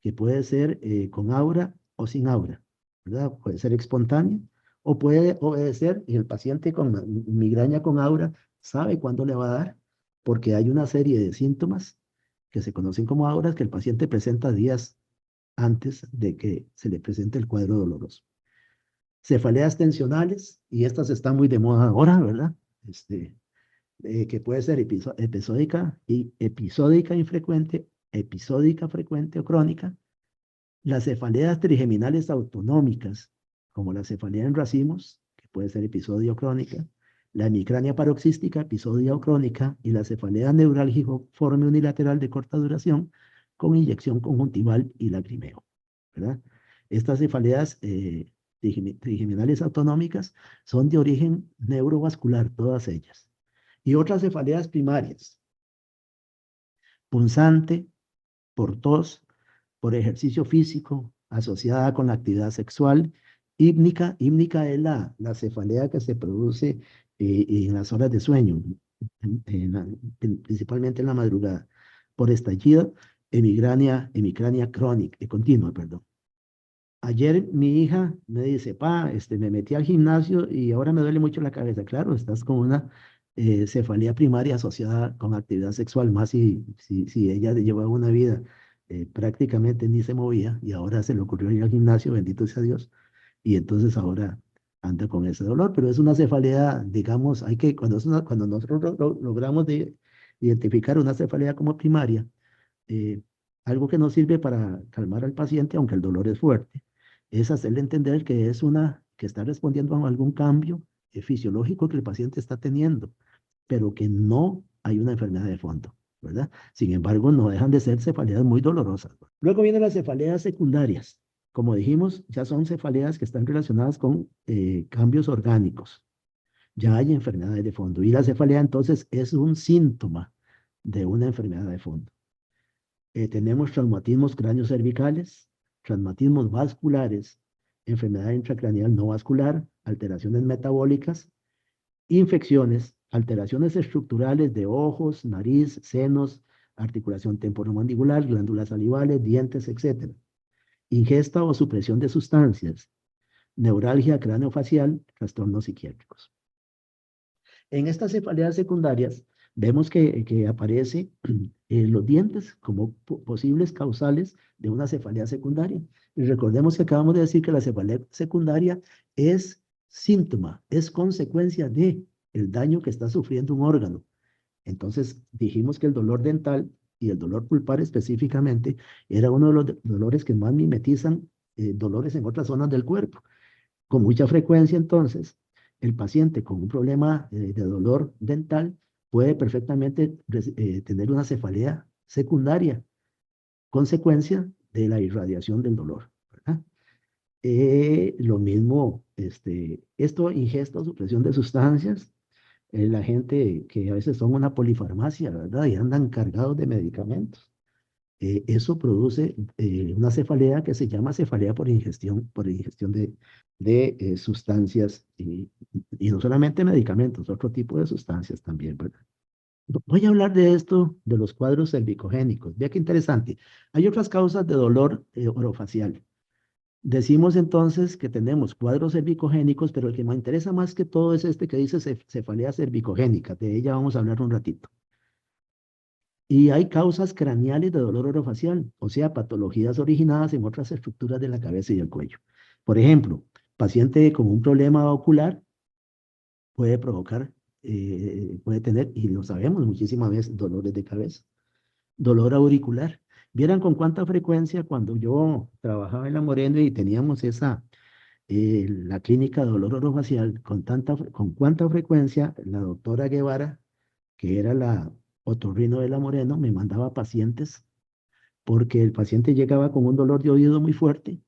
que puede ser con aura o sin aura, ¿verdad? Puede ser espontánea o puede obedecer, y el paciente con migraña con aura sabe cuándo le va a dar, porque hay una serie de síntomas que se conocen como auras que el paciente presenta días antes de que se le presente el cuadro doloroso. Cefaleas tensionales, y estas están muy de moda ahora, ¿verdad? Que puede ser episódica infrecuente, episódica frecuente o crónica. Las cefaleas trigeminales autonómicas, como la cefalea en racimos, que puede ser episodio o crónica, la hemicrania paroxística, episodio o crónica, y la cefalea neurálgico-forme unilateral de corta duración, con inyección conjuntival y lagrimeo, ¿verdad? Estas cefaleas trigeminales autonómicas son de origen neurovascular, todas ellas. Y otras cefaleas primarias, punzante, por tos, por ejercicio físico, asociada con la actividad sexual. Hípnica es la cefalea que se produce en las horas de sueño, principalmente en la madrugada, por estallido, hemicrania crónica, continua, perdón. Ayer mi hija me dice, pa, me metí al gimnasio y ahora me duele mucho la cabeza. Claro, estás con una cefalea primaria asociada con actividad sexual, más si ella llevaba una vida prácticamente ni se movía y ahora se le ocurrió ir al gimnasio, bendito sea Dios, y entonces ahora anda con ese dolor, pero es una cefalea, digamos, cuando nosotros logramos identificar una cefalea como primaria, eh, algo que nos sirve para calmar al paciente, aunque el dolor es fuerte, es hacerle entender que es una que está respondiendo a algún cambio fisiológico que el paciente está teniendo, pero que no hay una enfermedad de fondo, ¿verdad? Sin embargo, no dejan de ser cefaleas muy dolorosas. Luego vienen las cefaleas secundarias. Como dijimos, ya son cefaleas que están relacionadas con cambios orgánicos. Ya hay enfermedades de fondo. Y la cefalea entonces es un síntoma de una enfermedad de fondo. Tenemos traumatismos cráneocervicales, traumatismos vasculares, enfermedad intracraneal no vascular, alteraciones metabólicas, infecciones, alteraciones estructurales de ojos, nariz, senos, articulación temporomandibular, glándulas salivales, dientes, etc. Ingesta o supresión de sustancias, neuralgia craneofacial, trastornos psiquiátricos. En estas cefaleas secundarias vemos que aparece los dientes como posibles causales de una cefalea secundaria. Y recordemos que acabamos de decir que la cefalea secundaria es síntoma, es consecuencia de el daño que está sufriendo un órgano. Entonces dijimos que el dolor dental y el dolor pulpar específicamente era uno de los dolores que más mimetizan dolores en otras zonas del cuerpo. Con mucha frecuencia, entonces, el paciente con un problema de dolor dental puede perfectamente tener una cefalea secundaria, consecuencia de la irradiación del dolor, ¿verdad? Lo mismo, esto, ingesta o supresión de sustancias, la gente que a veces son una polifarmacia, ¿verdad? Y andan cargados de medicamentos. Eso produce una cefalea que se llama cefalea por ingestión de sustancias y no solamente medicamentos, otro tipo de sustancias también, ¿verdad? Voy a hablar de esto, de los cuadros cervicogénicos. Vea qué interesante. Hay otras causas de dolor orofacial. Decimos entonces que tenemos cuadros cervicogénicos, pero el que me interesa más que todo es este que dice cefalea cervicogénica. De ella vamos a hablar un ratito. Y hay causas craneales de dolor orofacial, o sea, patologías originadas en otras estructuras de la cabeza y el cuello. Por ejemplo, paciente con un problema ocular puede provocar, puede tener, y lo sabemos muchísimas veces, dolores de cabeza. Dolor auricular. Vieran con cuánta frecuencia cuando yo trabajaba en la Moreno y teníamos la clínica de dolor orofacial, con cuánta frecuencia la doctora Guevara, que era la otorrino de la Moreno, me mandaba pacientes porque el paciente llegaba con un dolor de oído muy fuerte,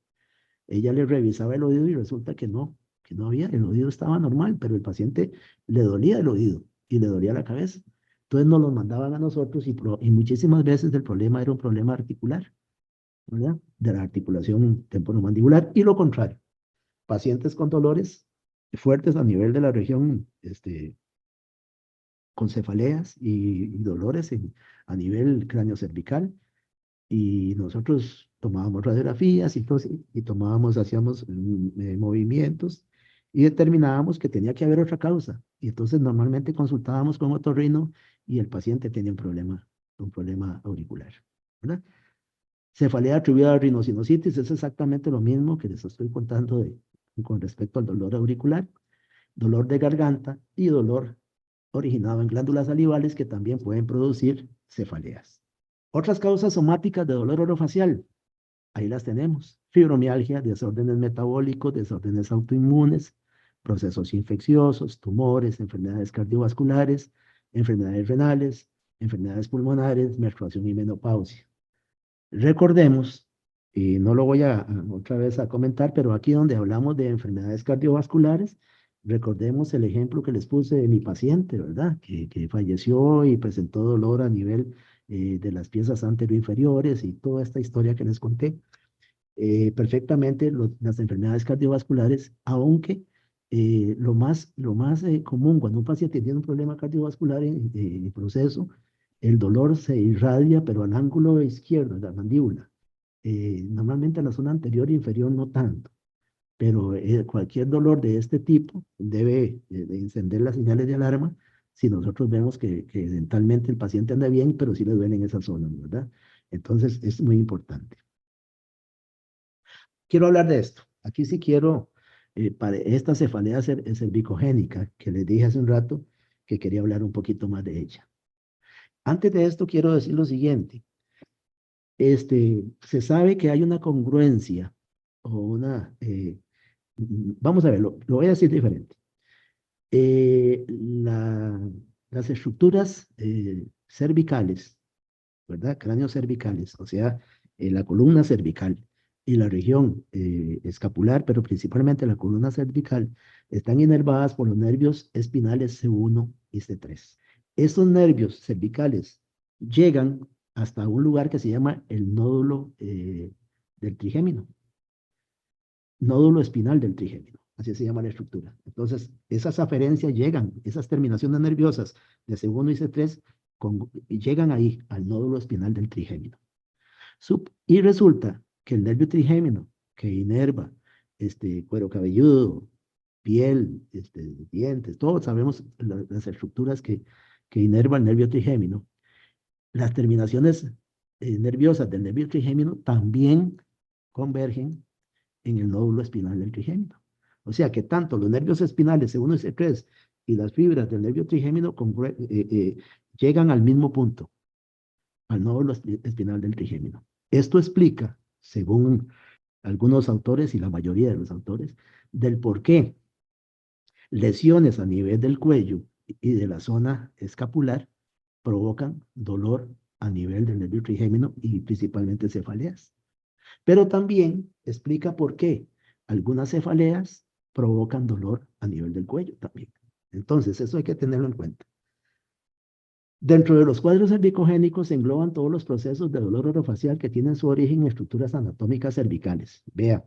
ella le revisaba el oído y resulta que no había, el oído estaba normal, pero el paciente le dolía el oído y le dolía la cabeza. Entonces nos los mandaban a nosotros y muchísimas veces el problema era un problema articular, ¿verdad? De la articulación temporomandibular y lo contrario, pacientes con dolores fuertes a nivel de la región, con cefaleas y dolores a nivel craneocervical y nosotros tomábamos radiografías y tomábamos, hacíamos movimientos y determinábamos que tenía que haber otra causa. Y entonces normalmente consultábamos con otorrino y el paciente tenía un problema auricular, ¿verdad? Cefalea atribuida a rinosinusitis es exactamente lo mismo que les estoy contando con respecto al dolor auricular, dolor de garganta y dolor originado en glándulas salivales que también pueden producir cefaleas. Otras causas somáticas de dolor orofacial, ahí las tenemos. Fibromialgia, desórdenes metabólicos, desórdenes autoinmunes, procesos infecciosos, tumores, enfermedades cardiovasculares, enfermedades renales, enfermedades pulmonares, menstruación y menopausia. Recordemos, y no lo voy otra vez a comentar, pero aquí donde hablamos de enfermedades cardiovasculares, recordemos el ejemplo que les puse de mi paciente, ¿verdad? Que falleció y presentó dolor a nivel de las piezas anteroinferiores y toda esta historia que les conté. Perfectamente las enfermedades cardiovasculares, aunque lo más común cuando un paciente tiene un problema cardiovascular en proceso, el dolor se irradia, pero al ángulo izquierdo, de la mandíbula. Normalmente a la zona anterior e inferior no tanto, pero cualquier dolor de este tipo debe de encender las señales de alarma si nosotros vemos que dentalmente el paciente anda bien, pero sí le duele en esa zona, ¿verdad? Entonces es muy importante. Quiero hablar de esto. Aquí sí quiero, para esta cefalea cervicogénica que les dije hace un rato, que quería hablar un poquito más de ella. Antes de esto, quiero decir lo siguiente. Se sabe que hay una congruencia o vamos a ver, lo voy a decir diferente. Las estructuras cervicales, ¿verdad? Cráneos cervicales, o sea, la columna cervical y la región escapular, pero principalmente la columna cervical, están inervadas por los nervios espinales C1 y C3. Estos nervios cervicales llegan hasta un lugar que se llama el nódulo del trigémino, nódulo espinal del trigémino, así se llama la estructura. Entonces, esas aferencias llegan, esas terminaciones nerviosas de C1 y C3, llegan ahí, al nódulo espinal del trigémino. Y resulta que el nervio trigémino, que inerva cuero cabelludo, piel, dientes, todos sabemos las estructuras que inerva el nervio trigémino. Las terminaciones nerviosas del nervio trigémino también convergen en el nódulo espinal del trigémino. O sea que tanto los nervios espinales C1 y C3 y las fibras del nervio trigémino llegan al mismo punto, al nódulo espinal del trigémino. Esto explica, según algunos autores y la mayoría de los autores, del por qué lesiones a nivel del cuello y de la zona escapular provocan dolor a nivel del nervio trigémino y principalmente cefaleas. Pero también explica por qué algunas cefaleas provocan dolor a nivel del cuello también. Entonces, eso hay que tenerlo en cuenta. Dentro de los cuadros cervicogénicos se engloban todos los procesos de dolor orofacial que tienen su origen en estructuras anatómicas cervicales. Vea,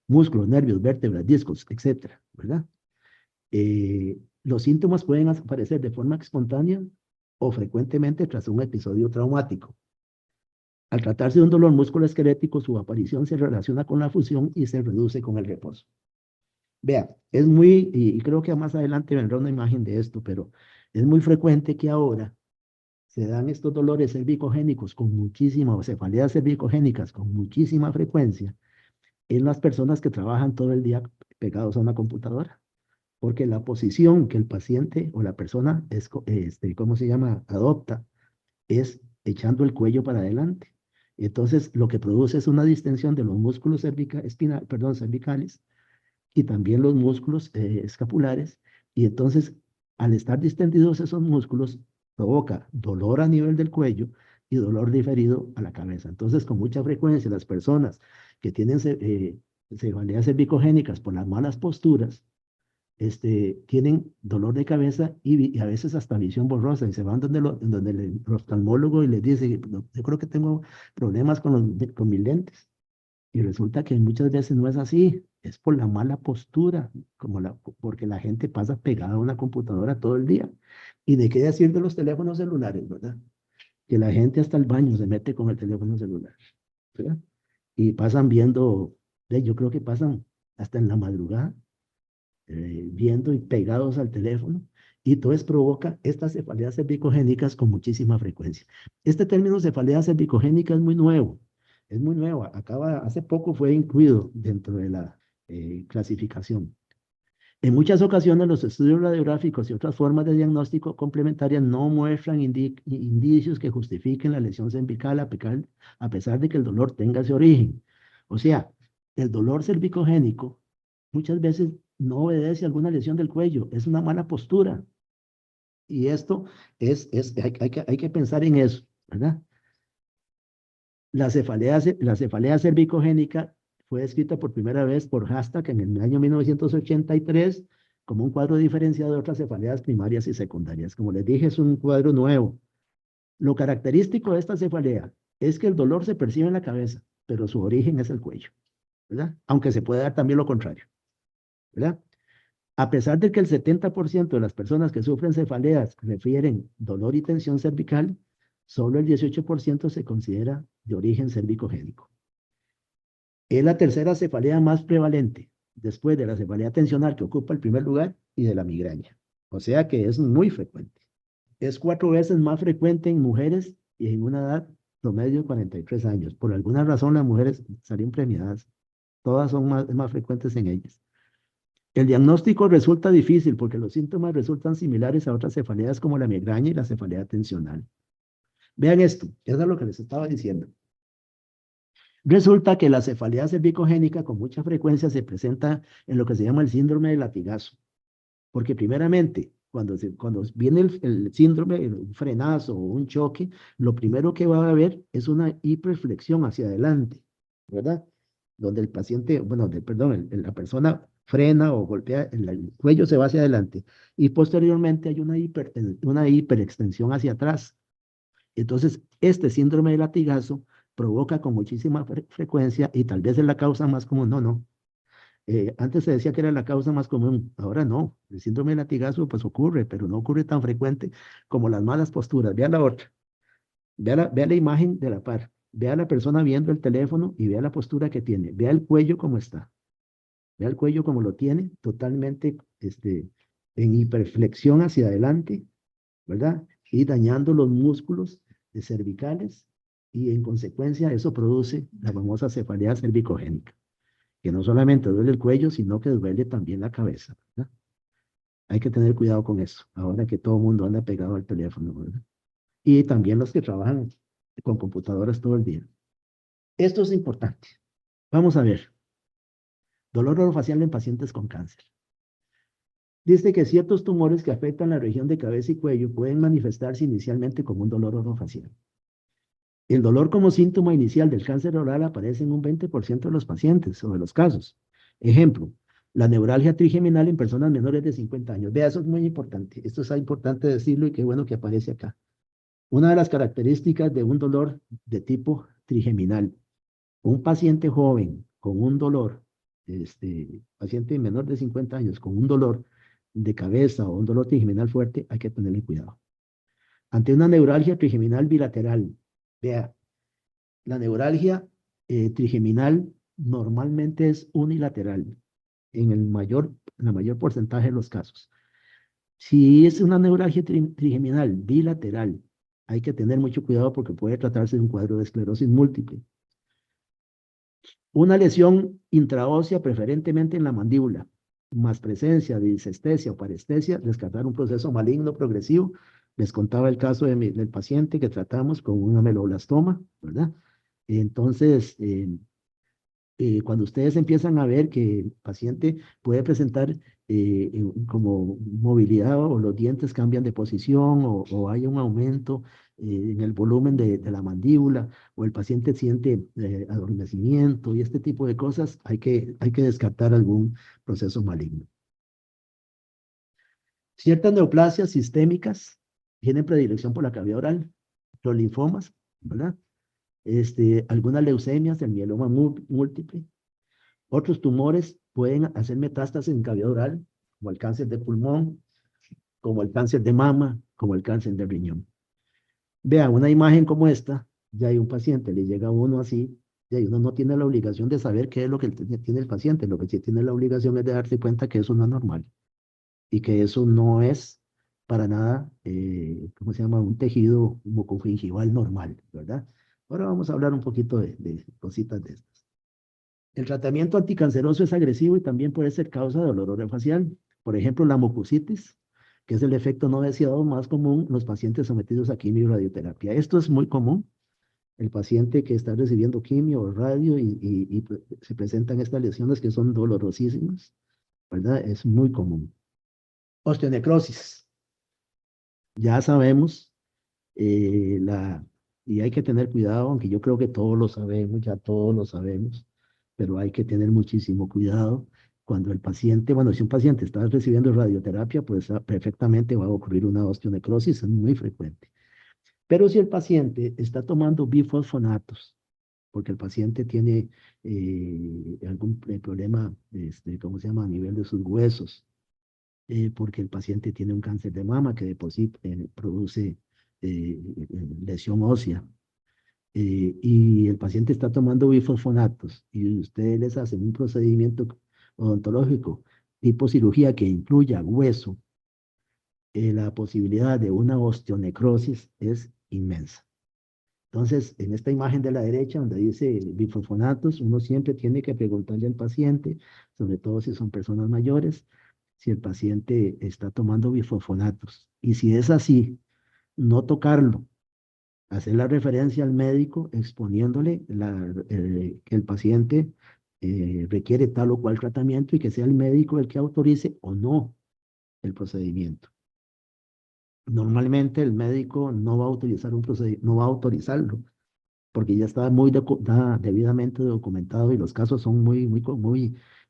músculos, nervios, vértebras, discos, etcétera, ¿verdad? Los síntomas pueden aparecer de forma espontánea o frecuentemente tras un episodio traumático. Al tratarse de un dolor musculoesquelético, su aparición se relaciona con la fusión y se reduce con el reposo. Vea, es muy, y creo que más adelante vendrá una imagen de esto, pero es muy frecuente que ahora se dan estos dolores cervicogénicos con muchísima, o cefaleas cervicogénicas con muchísima frecuencia en las personas que trabajan todo el día pegados a una computadora. Porque la posición que el paciente o la persona ¿cómo se llama? Adopta es echando el cuello para adelante. Entonces, lo que produce es una distensión de los músculos cervicales y también los músculos escapulares. Y entonces, al estar distendidos esos músculos, provoca dolor a nivel del cuello y dolor diferido a la cabeza. Entonces, con mucha frecuencia, las personas que tienen cefaleas cervicogénicas por las malas posturas, tienen dolor de cabeza y a veces hasta visión borrosa y se van donde el oftalmólogo y les dice, "No, yo creo que tengo problemas con mis lentes". Y resulta que muchas veces no es así, es por la mala postura, porque la gente pasa pegada a una computadora todo el día. ¿Y de qué decir de los teléfonos celulares, verdad? Que la gente hasta el baño se mete con el teléfono celular, ¿verdad? Y pasan viendo, yo creo que pasan hasta en la madrugada viendo y pegados al teléfono, y entonces provoca estas cefaleas cervicogénicas con muchísima frecuencia. Este término cefalea cervicogénica es muy nuevo, hace poco fue incluido dentro de la clasificación. En muchas ocasiones los estudios radiográficos y otras formas de diagnóstico complementarias no muestran indicios que justifiquen la lesión cervical a pesar de que el dolor tenga ese origen. O sea, el dolor cervicogénico muchas veces no obedece a alguna lesión del cuello, es una mala postura. Y esto hay que pensar en eso, ¿verdad? La cefalea cervicogénica fue descrita por primera vez por Hashtag en el año 1983 como un cuadro diferenciado de otras cefaleas primarias y secundarias. Como les dije, es un cuadro nuevo. Lo característico de esta cefalea es que el dolor se percibe en la cabeza, pero su origen es el cuello, ¿verdad? Aunque se puede dar también lo contrario, ¿verdad? A pesar de que el 70% de las personas que sufren cefaleas refieren dolor y tensión cervical, solo el 18% se considera de origen cervicogénico. Es la tercera cefalea más prevalente, después de la cefalea tensional que ocupa el primer lugar y de la migraña. O sea que es muy frecuente. Es 4 veces más frecuente en mujeres y en una edad promedio de 43 años. Por alguna razón las mujeres salieron premiadas. Todas son más frecuentes en ellas. El diagnóstico resulta difícil porque los síntomas resultan similares a otras cefaleas como la migraña y la cefalea tensional. Vean esto, eso es lo que les estaba diciendo. Resulta que la cefalea cervicogénica con mucha frecuencia se presenta en lo que se llama el síndrome de latigazo. Porque primeramente, cuando viene el síndrome, un frenazo o un choque, lo primero que va a haber es una hiperflexión hacia adelante, ¿verdad? Donde el paciente, bueno, perdón, la persona frena o golpea, el cuello se va hacia adelante y posteriormente hay una hiperextensión hacia atrás. Entonces, este síndrome de latigazo provoca con muchísima frecuencia y tal vez es la causa más común, no. Antes se decía que era la causa más común, ahora no. El síndrome de latigazo pues ocurre, pero no ocurre tan frecuente como las malas posturas. Vea la otra, vea la imagen de la par, vea a la persona viendo el teléfono y vea la postura que tiene, vea el cuello cómo está, vea el cuello como lo tiene, totalmente en hiperflexión hacia adelante, ¿verdad? Y dañando los músculos cervicales y en consecuencia eso produce la famosa cefalea cervicogénica, que no solamente duele el cuello, sino que duele también la cabeza, ¿verdad? Hay que tener cuidado con eso, ahora que todo el mundo anda pegado al teléfono, ¿verdad? Y también los que trabajan con computadoras todo el día. Esto es importante. Vamos a ver. Dolor orofacial en pacientes con cáncer. Dice que ciertos tumores que afectan la región de cabeza y cuello pueden manifestarse inicialmente como un dolor orofacial. El dolor como síntoma inicial del cáncer oral aparece en un 20% de los pacientes o de los casos. Ejemplo, la neuralgia trigeminal en personas menores de 50 años. Vea, eso es muy importante. Esto es importante decirlo y qué bueno que aparece acá. Una de las características de un dolor de tipo trigeminal, un paciente joven con un dolor, paciente menor de 50 años con un dolor de cabeza o un dolor trigeminal fuerte, hay que tenerle cuidado. Ante una neuralgia trigeminal bilateral, vea, la neuralgia trigeminal normalmente es unilateral en la mayor porcentaje de los casos. Si es una neuralgia trigeminal bilateral, hay que tener mucho cuidado porque puede tratarse de un cuadro de esclerosis múltiple. Una lesión intraósea, preferentemente en la mandíbula, más presencia de disestesia o parestesia, descartar un proceso maligno progresivo. Les contaba el caso del paciente que tratamos con un ameloblastoma, ¿verdad? Entonces, cuando ustedes empiezan a ver que el paciente puede presentar como movilidad o los dientes cambian de posición o hay un aumento en el volumen de la mandíbula o el paciente siente adormecimiento y este tipo de cosas, hay que descartar algún proceso maligno. Ciertas neoplasias sistémicas tienen predilección por la cavidad oral, los linfomas, ¿verdad? Algunas leucemias, el mieloma múltiple. Otros tumores pueden hacer metástasis en cavidad oral, como el cáncer de pulmón, como el cáncer de mama, como el cáncer de riñón. Vea, una imagen como esta, ya hay un paciente, le llega a uno así, y uno no tiene la obligación de saber qué es lo que tiene el paciente, lo que sí tiene la obligación es de darse cuenta que eso no es normal y que eso no es para nada, ¿cómo se llama? Un tejido mucogingival normal, ¿verdad? Ahora vamos a hablar un poquito de cositas de estas. El tratamiento anticanceroso es agresivo y también puede ser causa de dolor orofacial. Por ejemplo, la mucositis, que es el efecto no deseado más común en los pacientes sometidos a quimio y radioterapia. Esto es muy común. El paciente que está recibiendo quimio o radio y se presentan estas lesiones que son dolorosísimas, ¿verdad? Es muy común. Osteonecrosis. Ya sabemos, y hay que tener cuidado, aunque yo creo que todos lo sabemos, ya todos lo sabemos, pero hay que tener muchísimo cuidado cuando el paciente, bueno, si un paciente está recibiendo radioterapia, pues perfectamente va a ocurrir una osteonecrosis, es muy frecuente. Pero si el paciente está tomando bifosfonatos, porque el paciente tiene algún problema, ¿cómo se llama?, a nivel de sus huesos, porque el paciente tiene un cáncer de mama que de por sí produce lesión ósea, y el paciente está tomando bifosfonatos y ustedes les hacen un procedimiento odontológico tipo cirugía que incluya hueso, la posibilidad de una osteonecrosis es inmensa. Entonces, en esta imagen de la derecha, donde dice bifosfonatos, uno siempre tiene que preguntarle al paciente, sobre todo si son personas mayores, si el paciente está tomando bifosfonatos. Y si es así, no tocarlo, hacer la referencia al médico exponiéndole que el paciente requiere tal o cual tratamiento y que sea el médico el que autorice o no el procedimiento. Normalmente el médico no va a utilizar un procedimiento, no va a autorizarlo, porque ya está debidamente documentado y los casos son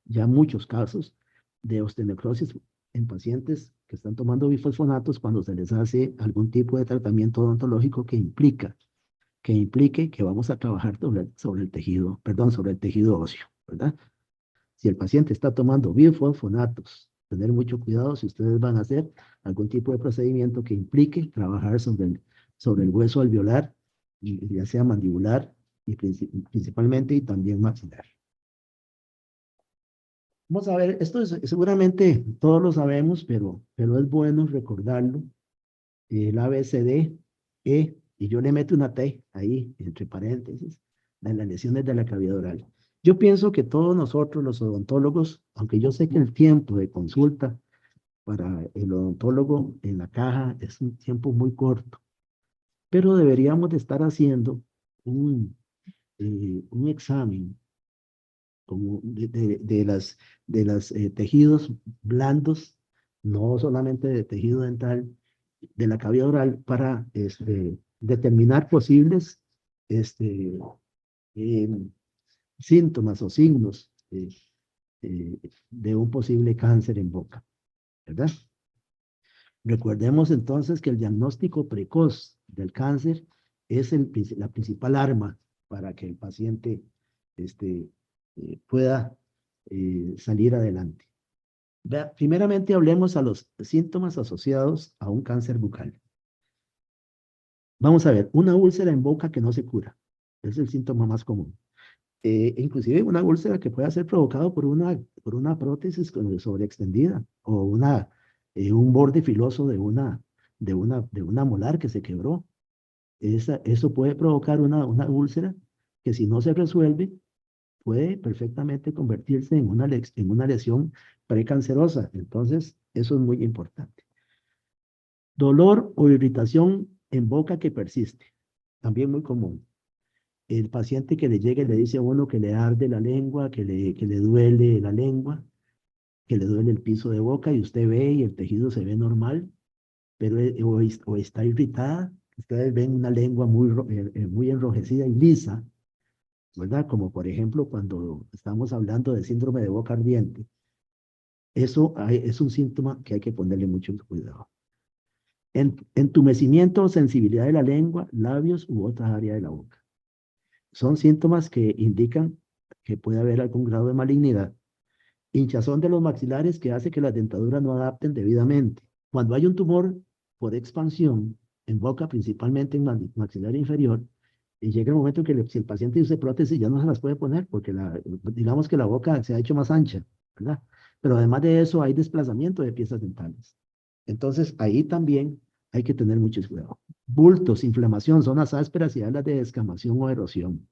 ya muchos casos de osteonecrosis en pacientes que están tomando bifosfonatos cuando se les hace algún tipo de tratamiento odontológico que implique que vamos a trabajar sobre el tejido, perdón, sobre el tejido óseo, ¿verdad? Si el paciente está tomando bifosfonatos, tener mucho cuidado si ustedes van a hacer algún tipo de procedimiento que implique trabajar sobre el hueso alveolar, ya sea mandibular y principalmente y también maxilar. Vamos a ver, seguramente todos lo sabemos, pero es bueno recordarlo. El ABCD, y yo le meto una T ahí, entre paréntesis, de las lesiones de la cavidad oral. Yo pienso que todos nosotros, los odontólogos, aunque yo sé que el tiempo de consulta para el odontólogo en la caja es un tiempo muy corto, pero deberíamos de estar haciendo un examen como de las tejidos blandos, no solamente de tejido dental, de la cavidad oral para determinar posibles este, eh, síntomas o signos de un posible cáncer en boca, ¿verdad? Recordemos entonces que el diagnóstico precoz del cáncer es la principal arma para que el paciente este, pueda salir adelante. Primeramente hablemos a los síntomas asociados a un cáncer bucal. Vamos a ver, una úlcera en boca que no se cura. Es el síntoma más común. Inclusive una úlcera que pueda ser provocado por una prótesis sobreextendida o un borde filoso de una molar que se quebró. Eso puede provocar una úlcera que si no se resuelve puede perfectamente convertirse en una lesión precancerosa. Entonces, eso es muy importante. Dolor o irritación en boca que persiste, también muy común. El paciente que le llega y le dice a uno que le arde la lengua, que le duele la lengua, que le duele el piso de boca y usted ve y el tejido se ve normal, pero o está irritada. Ustedes ven una lengua muy enrojecida y lisa, ¿verdad? Como por ejemplo cuando estamos hablando de síndrome de boca ardiente. Eso es un síntoma que hay que ponerle mucho cuidado. Entumecimiento o sensibilidad de la lengua, labios u otras áreas de la boca. Son síntomas que indican que puede haber algún grado de malignidad. Hinchazón de los maxilares que hace que las dentaduras no adapten debidamente. Cuando hay un tumor por expansión en boca, principalmente en maxilar inferior, y llega el momento en que si el paciente usa prótesis ya no se las puede poner porque digamos que la boca se ha hecho más ancha, ¿verdad? Pero además de eso hay desplazamiento de piezas dentales. Entonces ahí también hay que tener mucho cuidado. Bultos, inflamación, zonas ásperas y áreas de descamación o erosión.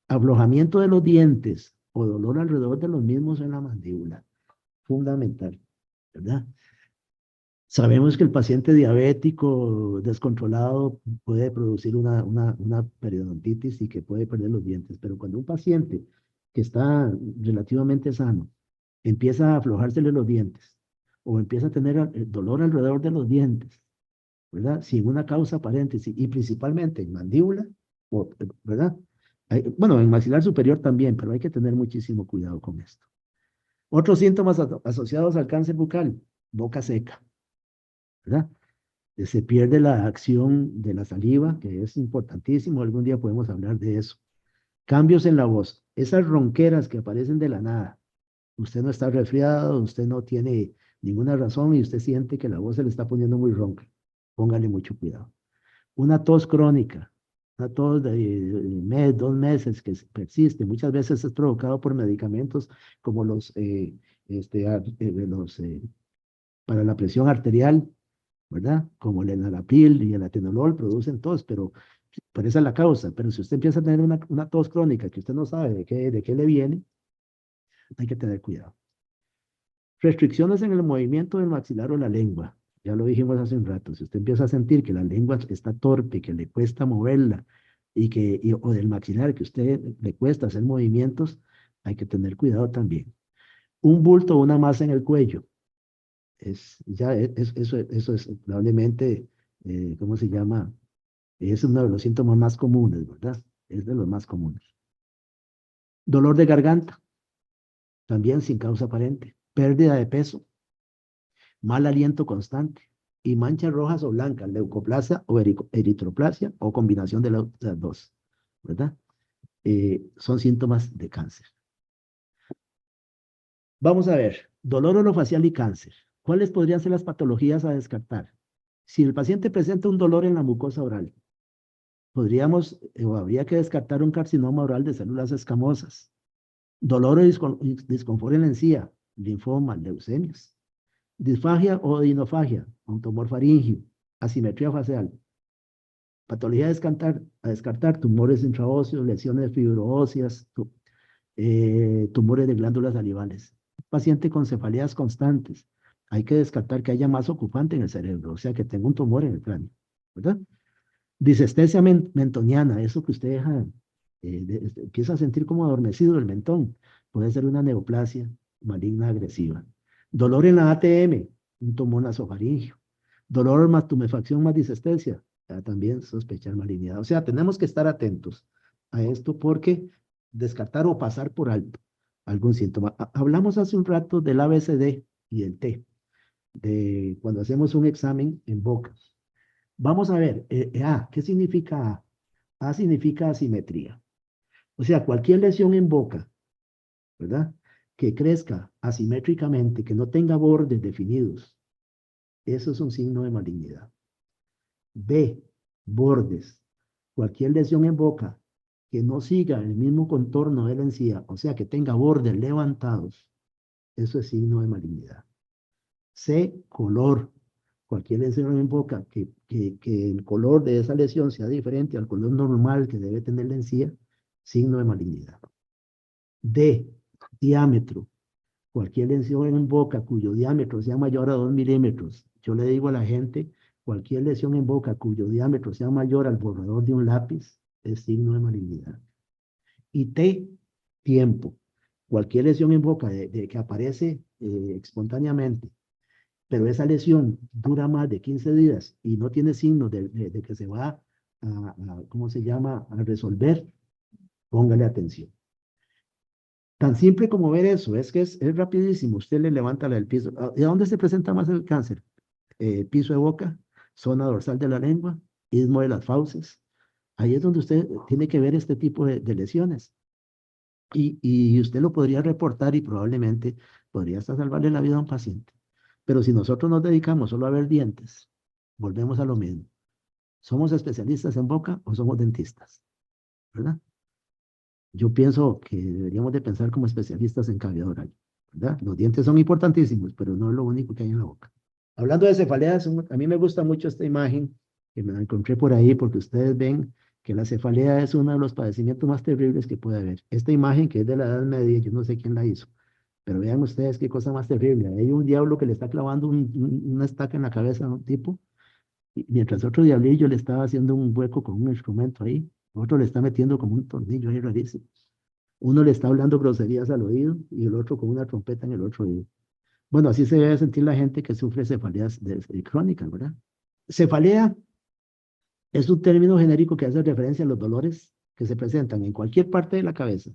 Aflojamiento de los dientes o dolor alrededor de los mismos en la mandíbula. Fundamental, ¿verdad? Sabemos que el paciente diabético descontrolado puede producir una periodontitis y que puede perder los dientes, pero cuando un paciente que está relativamente sano empieza a aflojársele los dientes o empieza a tener dolor alrededor de los dientes, ¿verdad? Sin una causa aparente y principalmente en mandíbula, ¿verdad? Bueno, en maxilar superior también, pero hay que tener muchísimo cuidado con esto. Otros síntomas asociados al cáncer bucal, boca seca, ¿verdad? Se pierde la acción de la saliva, que es importantísimo, algún día podemos hablar de eso. Cambios en la voz, esas ronqueras que aparecen de la nada. Usted no está resfriado, usted no tiene ninguna razón y usted siente que la voz se le está poniendo muy ronca. Póngale mucho cuidado. Una tos crónica, una tos de mes, 2 meses que persiste, muchas veces es provocado por medicamentos como para la presión arterial, ¿verdad? Como el enalapril y el atenolol producen tos, pero esa es la causa. Pero si usted empieza a tener una tos crónica que usted no sabe de qué le viene, hay que tener cuidado. Restricciones en el movimiento del maxilar o la lengua. Ya lo dijimos hace un rato. Si usted empieza a sentir que la lengua está torpe, que le cuesta moverla, o del maxilar que a usted le cuesta hacer movimientos, hay que tener cuidado también. Un bulto o una masa en el cuello. Eso es probablemente, ¿cómo se llama? Es uno de los síntomas más comunes, ¿verdad? Es de los más comunes. Dolor de garganta, también sin causa aparente. Pérdida de peso, mal aliento constante y manchas rojas o blancas, leucoplasia o eritroplasia o combinación de las dos, ¿verdad? Son síntomas de cáncer. Vamos a ver, dolor orofacial y cáncer. ¿Cuáles podrían ser las patologías a descartar? Si el paciente presenta un dolor en la mucosa oral, podríamos o habría que descartar un carcinoma oral de células escamosas, dolor o disconfort en la encía, linfoma, leucemias, disfagia o dinofagia, un tumor faríngeo, asimetría facial, patología a descartar tumores intraóseos, lesiones fibroóseas, tumores de glándulas salivales. Paciente con cefaleas constantes. Hay que descartar que haya más ocupante en el cerebro, o sea, que tenga un tumor en el cráneo, ¿verdad? Disestesia mentoniana, eso que usted deja, empieza a sentir como adormecido el mentón, puede ser una neoplasia maligna agresiva. Dolor en la ATM, un tumor nasofaríngeo. Dolor más tumefacción más disestesia, también sospechar malignidad. O sea, tenemos que estar atentos a esto porque descartar o pasar por alto algún síntoma. Hablamos hace un rato del ABCD y el T, de cuando hacemos un examen en boca. Vamos a ver, ¿qué significa A? A significa asimetría. O sea, cualquier lesión en boca, ¿verdad? Que crezca asimétricamente, que no tenga bordes definidos, eso es un signo de malignidad. B, bordes. Cualquier lesión en boca que no siga el mismo contorno de la encía, o sea, que tenga bordes levantados, eso es signo de malignidad. C, color. Cualquier lesión en boca que el color de esa lesión sea diferente al color normal que debe tener la encía, signo de malignidad. D, diámetro. Cualquier lesión en boca cuyo diámetro sea mayor a 2 milímetros. Yo le digo a la gente, cualquier lesión en boca cuyo diámetro sea mayor al borrador de un lápiz, es signo de malignidad. Y T, tiempo. Cualquier lesión en boca que aparece espontáneamente, pero esa lesión dura más de 15 días y no tiene signos de que se va ¿cómo se llama?, a resolver, póngale atención. Tan simple como ver eso, es que es rapidísimo. Usted le levanta la del piso. ¿Y a dónde se presenta más el cáncer? Piso de boca, zona dorsal de la lengua, istmo de las fauces. Ahí es donde usted tiene que ver este tipo de lesiones. Y usted lo podría reportar y probablemente podría hasta salvarle la vida a un paciente. Pero si nosotros nos dedicamos solo a ver dientes, volvemos a lo mismo. ¿Somos especialistas en boca o somos dentistas? ¿Verdad? Yo pienso que deberíamos de pensar como especialistas en cavidad oral, ¿verdad? Los dientes son importantísimos, pero no es lo único que hay en la boca. Hablando de cefaleas, a mí me gusta mucho esta imagen que me la encontré por ahí porque ustedes ven que la cefalea es uno de los padecimientos más terribles que puede haber. Esta imagen que es de la Edad Media, yo no sé quién la hizo, pero vean ustedes qué cosa más terrible. Hay un diablo que le está clavando una estaca en la cabeza a un tipo, y mientras otro diablillo le estaba haciendo un hueco con un instrumento ahí, otro le está metiendo como un tornillo ahí rarísimo. Uno le está hablando groserías al oído y el otro con una trompeta en el otro oído. Bueno, así se debe sentir la gente que sufre cefaleas crónicas, ¿verdad? Cefalea es un término genérico que hace referencia a los dolores que se presentan en cualquier parte de la cabeza,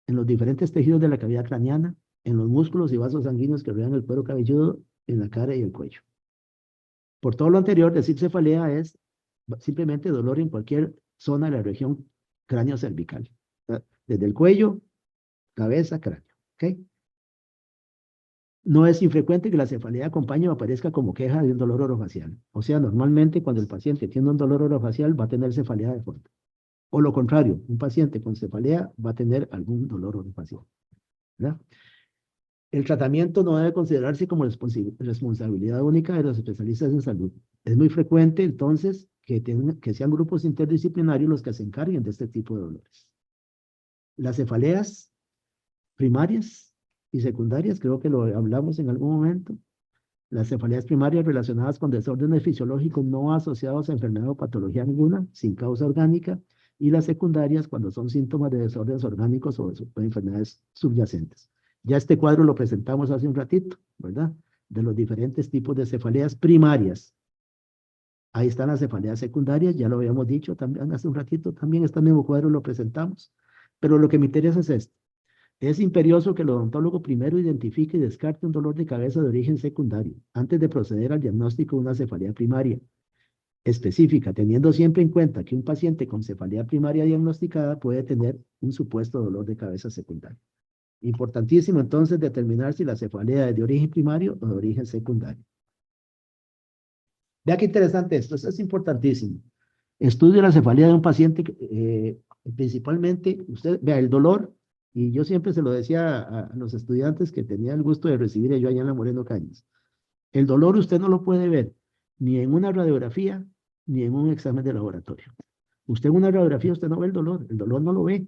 en los diferentes tejidos de la cavidad craneana, en los músculos y vasos sanguíneos que rodean el cuero cabelludo, en la cara y el cuello. Por todo lo anterior, decir cefalea es simplemente dolor en cualquier zona de la región cráneo-cervical, desde el cuello, cabeza, cráneo. ¿Ok? No es infrecuente que la cefalea acompañe o aparezca como queja de un dolor orofacial. O sea, normalmente cuando el paciente tiene un dolor orofacial va a tener cefalea de fondo. O lo contrario, un paciente con cefalea va a tener algún dolor orofacial, ¿verdad? El tratamiento no debe considerarse como responsabilidad única de los especialistas en salud. Es muy frecuente, entonces, que sean grupos interdisciplinarios los que se encarguen de este tipo de dolores. Las cefaleas primarias y secundarias, creo que lo hablamos en algún momento. Las cefaleas primarias relacionadas con desórdenes fisiológicos no asociados a enfermedad o patología alguna, sin causa orgánica, y las secundarias cuando son síntomas de desórdenes orgánicos o de enfermedades subyacentes. Ya este cuadro lo presentamos hace un ratito, ¿verdad? De los diferentes tipos de cefaleas primarias. Ahí están las cefaleas secundarias, ya lo habíamos dicho también hace un ratito, también este mismo cuadro lo presentamos. Pero lo que me interesa es esto. Es imperioso que el odontólogo primero identifique y descarte un dolor de cabeza de origen secundario antes de proceder al diagnóstico de una cefalea primaria específica, teniendo siempre en cuenta que un paciente con cefalea primaria diagnosticada puede tener un supuesto dolor de cabeza secundario. Importantísimo entonces determinar si la cefalea es de origen primario o de origen secundario. Vea qué interesante esto es importantísimo. Estudio la cefalea de un paciente, principalmente, usted vea el dolor, y yo siempre se lo decía a los estudiantes que tenía el gusto de recibir yo allá en la Moreno Cañas. El dolor usted no lo puede ver ni en una radiografía ni en un examen de laboratorio. Usted en una radiografía usted no ve el dolor no lo ve.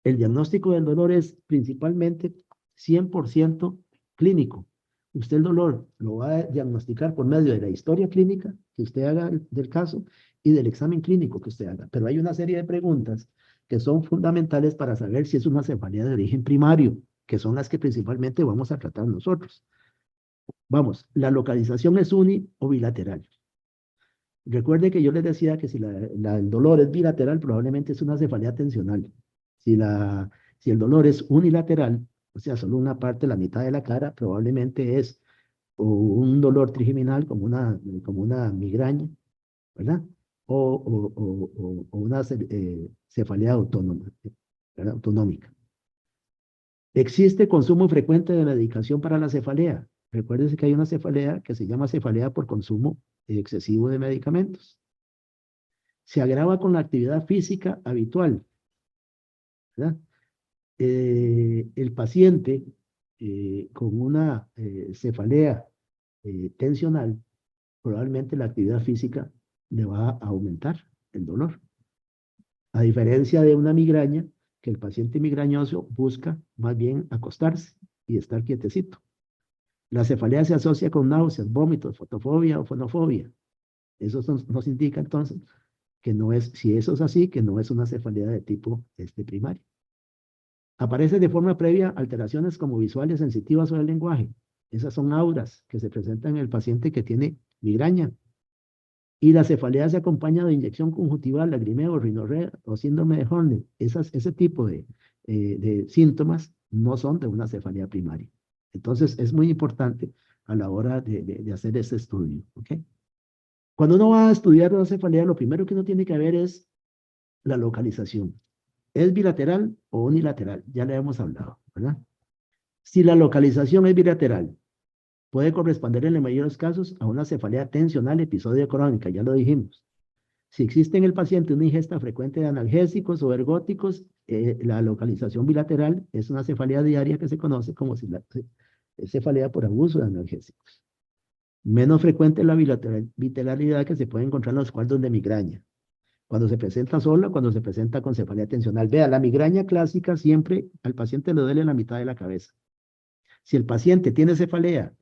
El diagnóstico del dolor es principalmente 100% clínico. Usted el dolor lo va a diagnosticar por medio de la historia clínica que usted haga del caso y del examen clínico que usted haga. Pero hay una serie de preguntas que son fundamentales para saber si es una cefalea de origen primario, que son las que principalmente vamos a tratar nosotros. Vamos, la localización es uni o bilateral. Recuerde que yo les decía que si el dolor es bilateral, probablemente es una cefalea tensional. Si, si el dolor es unilateral, o sea, solo una parte, la mitad de la cara, probablemente es o un dolor trigeminal como una migraña, ¿verdad? O una cefalea autónoma, ¿verdad? Autonómica. Existe consumo frecuente de medicación para la cefalea. Recuérdense que hay una cefalea que se llama cefalea por consumo excesivo de medicamentos. Se agrava con la actividad física habitual, ¿verdad? El paciente con una cefalea tensional, probablemente la actividad física le va a aumentar el dolor. A diferencia de una migraña, que el paciente migrañoso busca más bien acostarse y estar quietecito. La cefalea se asocia con náuseas, vómitos, fotofobia o fonofobia. Eso nos indica entonces que no es, si eso es así, que no es una cefalea de tipo primario. Aparece de forma previa alteraciones como visuales sensitivas o del lenguaje. Esas son auras que se presentan en el paciente que tiene migraña. Y la cefalea se acompaña de inyección conjuntival, lagrimeo, rinorrea o síndrome de Horner. Ese tipo de síntomas no son de una cefalea primaria. Entonces, es muy importante a la hora de hacer ese estudio. ¿Okay? Cuando uno va a estudiar una cefalea, lo primero que uno tiene que ver es la localización. ¿Es bilateral o unilateral? Ya le hemos hablado, ¿verdad? Si la localización es bilateral, puede corresponder en los mayores casos a una cefalea tensional episodio crónica, ya lo dijimos. Si existe en el paciente una ingesta frecuente de analgésicos o ergóticos, la localización bilateral es una cefalea diaria que se conoce como cefalea por abuso de analgésicos. Menos frecuente es la bilateralidad que se puede encontrar en los cuadros de migraña. Cuando se presenta sola, cuando se presenta con cefalea tensional. Vea, la migraña clásica siempre al paciente le duele la mitad de la cabeza. Si el paciente tiene cefalea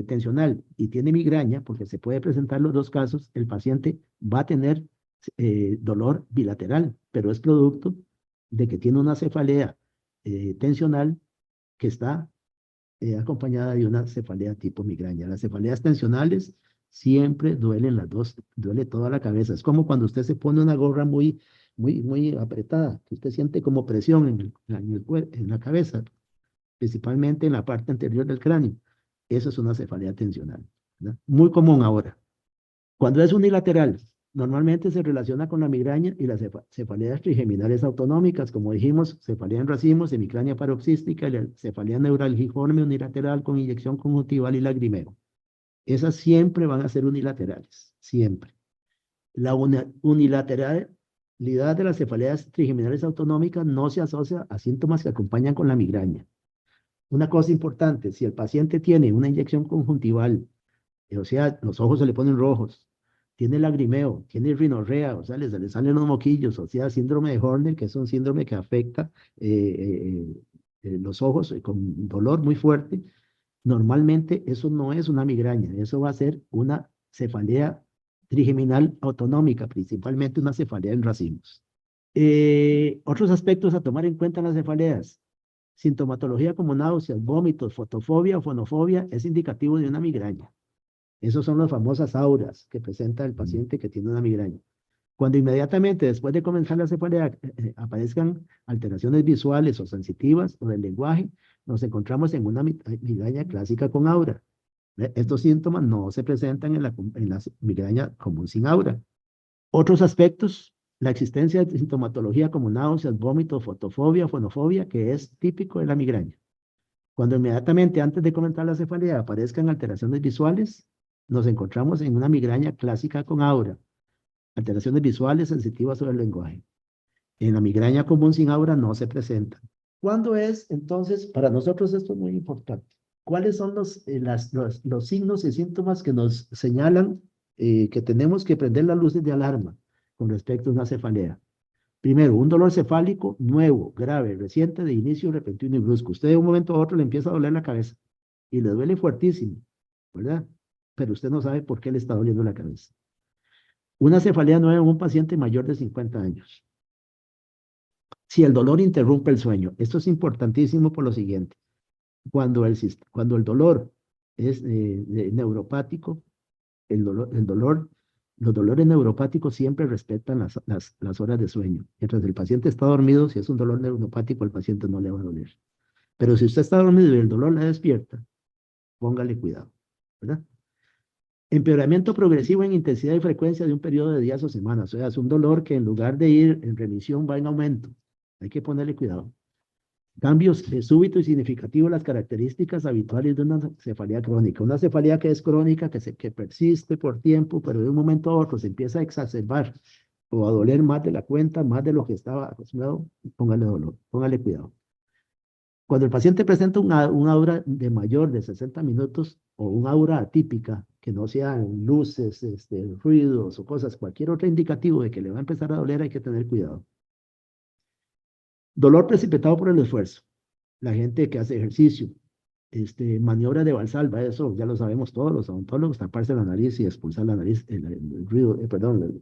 tensional y tiene migraña, porque se puede presentar los dos casos, el paciente va a tener dolor bilateral, pero es producto de que tiene una cefalea tensional que está acompañada de una cefalea tipo migraña. Las cefaleas tensionales siempre duelen las dos, duele toda la cabeza. Es como cuando usted se pone una gorra muy apretada, que usted siente como presión en la cabeza, principalmente en la parte anterior del cráneo. Eso es una cefalea tensional, ¿verdad? Muy común ahora. Cuando es unilateral, normalmente se relaciona con la migraña y las cefaleas trigeminales autonómicas, como dijimos, cefalea en racimos, hemicrania paroxística, y la cefalea neuralgiforme unilateral con inyección conjuntival y lagrimeo. Esas siempre van a ser unilaterales, siempre. La unilateralidad de las cefaleas trigeminales autonómicas no se asocia a síntomas que acompañan con la migraña. Una cosa importante, si el paciente tiene una inyección conjuntival, o sea, los ojos se le ponen rojos, tiene lagrimeo, tiene rinorrea, o sea, se le salen los moquillos, o sea, síndrome de Horner, que es un síndrome que afecta los ojos con dolor muy fuerte, normalmente eso no es una migraña, eso va a ser una cefalea trigeminal autonómica, principalmente una cefalea en racimos. Otros aspectos a tomar en cuenta en las cefaleas. Sintomatología como náuseas, vómitos, fotofobia o fonofobia es indicativo de una migraña. Esos son las famosas auras que presenta el paciente que tiene una migraña. Cuando inmediatamente después de comenzar la cefalea aparezcan alteraciones visuales o sensitivas o del lenguaje, nos encontramos en una migraña clásica con aura. Estos síntomas no se presentan en la migraña común sin aura. Otros aspectos, la existencia de sintomatología como náuseas, vómitos, fotofobia, fonofobia, que es típico de la migraña. Cuando inmediatamente antes de comenzar la cefalea aparezcan alteraciones visuales, nos encontramos en una migraña clásica con aura. Alteraciones visuales sensitivas sobre el lenguaje. En la migraña común sin aura no se presentan. ¿Cuándo es? Entonces, para nosotros esto es muy importante. ¿Cuáles son los signos y síntomas que nos señalan que tenemos que prender las luces de alarma con respecto a una cefalea? Primero, un dolor cefálico nuevo, grave, reciente, de inicio repentino y brusco. Usted de un momento a otro le empieza a doler la cabeza y le duele fuertísimo, ¿verdad? Pero usted no sabe por qué le está doliendo la cabeza. Una cefalea nueva en un paciente mayor de 50 años. Si el dolor interrumpe el sueño, esto es importantísimo por lo siguiente. Cuando el dolor es neuropático, los dolores neuropáticos siempre respetan las horas de sueño. Mientras el paciente está dormido, si es un dolor neuropático, al paciente no le va a doler. Pero si usted está dormido y el dolor la despierta, póngale cuidado, ¿verdad? Empeoramiento progresivo en intensidad y frecuencia de un periodo de días o semanas. O sea, es un dolor que en lugar de ir en remisión va en aumento. Hay que ponerle cuidado. Cambios súbitos y significativos en las características habituales de una cefalea crónica. Una cefalea que es crónica, que persiste por tiempo, pero de un momento a otro se empieza a exacerbar o a doler más de la cuenta, más de lo que estaba acostumbrado, póngale dolor, póngale cuidado. Cuando el paciente presenta un aura de mayor de 60 minutos o un aura atípica, que no sean luces, ruidos o cosas, cualquier otro indicativo de que le va a empezar a doler, hay que tener cuidado. Dolor precipitado por el esfuerzo. La gente que hace ejercicio, maniobra de Valsalva, eso ya lo sabemos todos los odontólogos, taparse la nariz y expulsar la nariz, el ruido, perdón,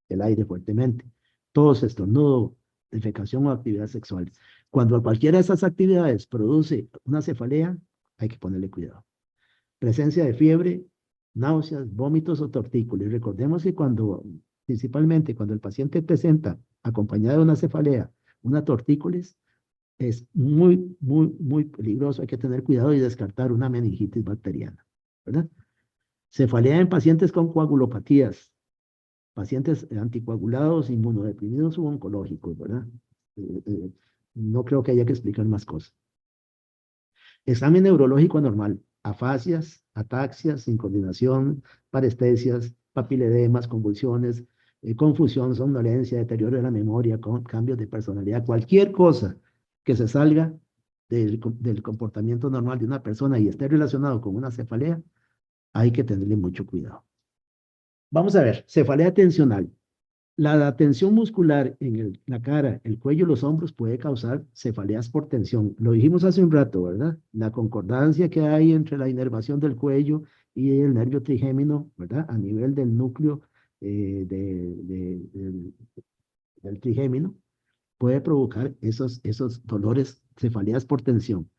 el aire fuertemente. Tos, estornudo, defecación o actividad sexual. Cuando cualquiera de esas actividades produce una cefalea, hay que ponerle cuidado. Presencia de fiebre, náuseas, vómitos o tortícolis. Recordemos que principalmente cuando el paciente presenta acompañado de una cefalea, una tortícolis, es muy, muy, muy peligroso. Hay que tener cuidado y descartar una meningitis bacteriana, ¿verdad? Cefalea en pacientes con coagulopatías, pacientes anticoagulados, inmunodeprimidos u oncológicos, ¿verdad? No creo que haya que explicar más cosas. Examen neurológico anormal, afasias, ataxias, incoordinación, parestesias, papiledemas, convulsiones, confusión, somnolencia, deterioro de la memoria, cambios de personalidad, cualquier cosa que se salga del comportamiento normal de una persona y esté relacionado con una cefalea, hay que tenerle mucho cuidado. Vamos a ver, cefalea tensional. La tensión muscular en la cara, el cuello y los hombros puede causar cefaleas por tensión. Lo dijimos hace un rato, ¿verdad? La concordancia que hay entre la inervación del cuello y el nervio trigémino, ¿verdad? A nivel del núcleo del trigémino, puede provocar esos dolores, cefaleas por tensión.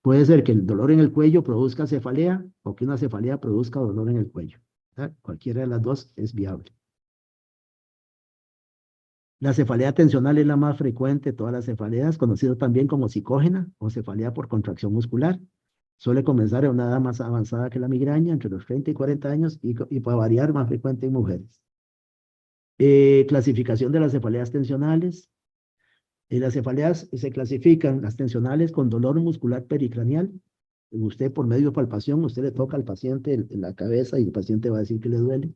Puede ser que el dolor en el cuello produzca cefalea o que una cefalea produzca dolor en el cuello, ¿verdad? Cualquiera de las dos es viable. La cefalea tensional es la más frecuente de todas las cefaleas, conocida también como psicógena o cefalea por contracción muscular. Suele comenzar a una edad más avanzada que la migraña, entre los 30 y 40 años, y puede variar más frecuente en mujeres. Clasificación de las cefaleas tensionales. Las cefaleas se clasifican, las tensionales, con dolor muscular pericranial. Usted, por medio de palpación, usted le toca al paciente en la cabeza y el paciente va a decir que le duele.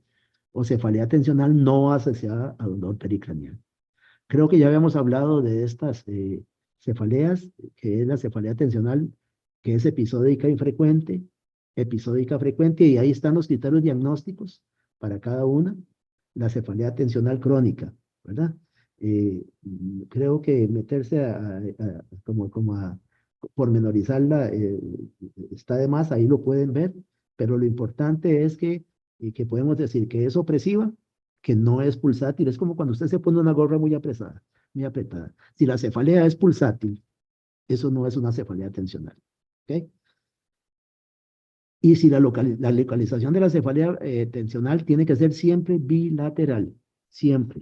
O cefalea tensional no asociada a dolor pericranial. Creo que ya habíamos hablado de estas cefaleas, que es la cefalea tensional, que es episódica frecuente, y ahí están los criterios diagnósticos para cada una. La cefalea tensional crónica, ¿verdad? Creo que meterse como a pormenorizarla está de más, ahí lo pueden ver, pero lo importante es que podemos decir que es opresiva, que no es pulsátil. Es como cuando usted se pone una gorra muy apretada, muy apretada. Si la cefalea es pulsátil, eso no es una cefalea tensional. ¿Ok? Y si la localización de la cefalea tensional tiene que ser siempre bilateral, siempre.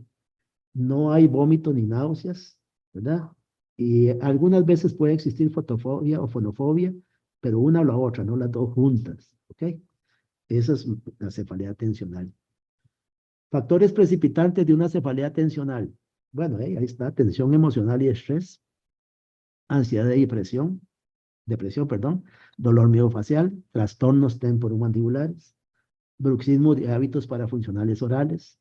no hay vómito ni náuseas, ¿verdad? Y algunas veces puede existir fotofobia o fonofobia, pero una o la otra, no las dos juntas, ¿ok? Esa es la cefalea tensional. Factores precipitantes de una cefalea tensional. Bueno, ahí está, tensión emocional y estrés, ansiedad y depresión, perdón, dolor miofacial, trastornos temporomandibulares, bruxismo de hábitos parafuncionales orales,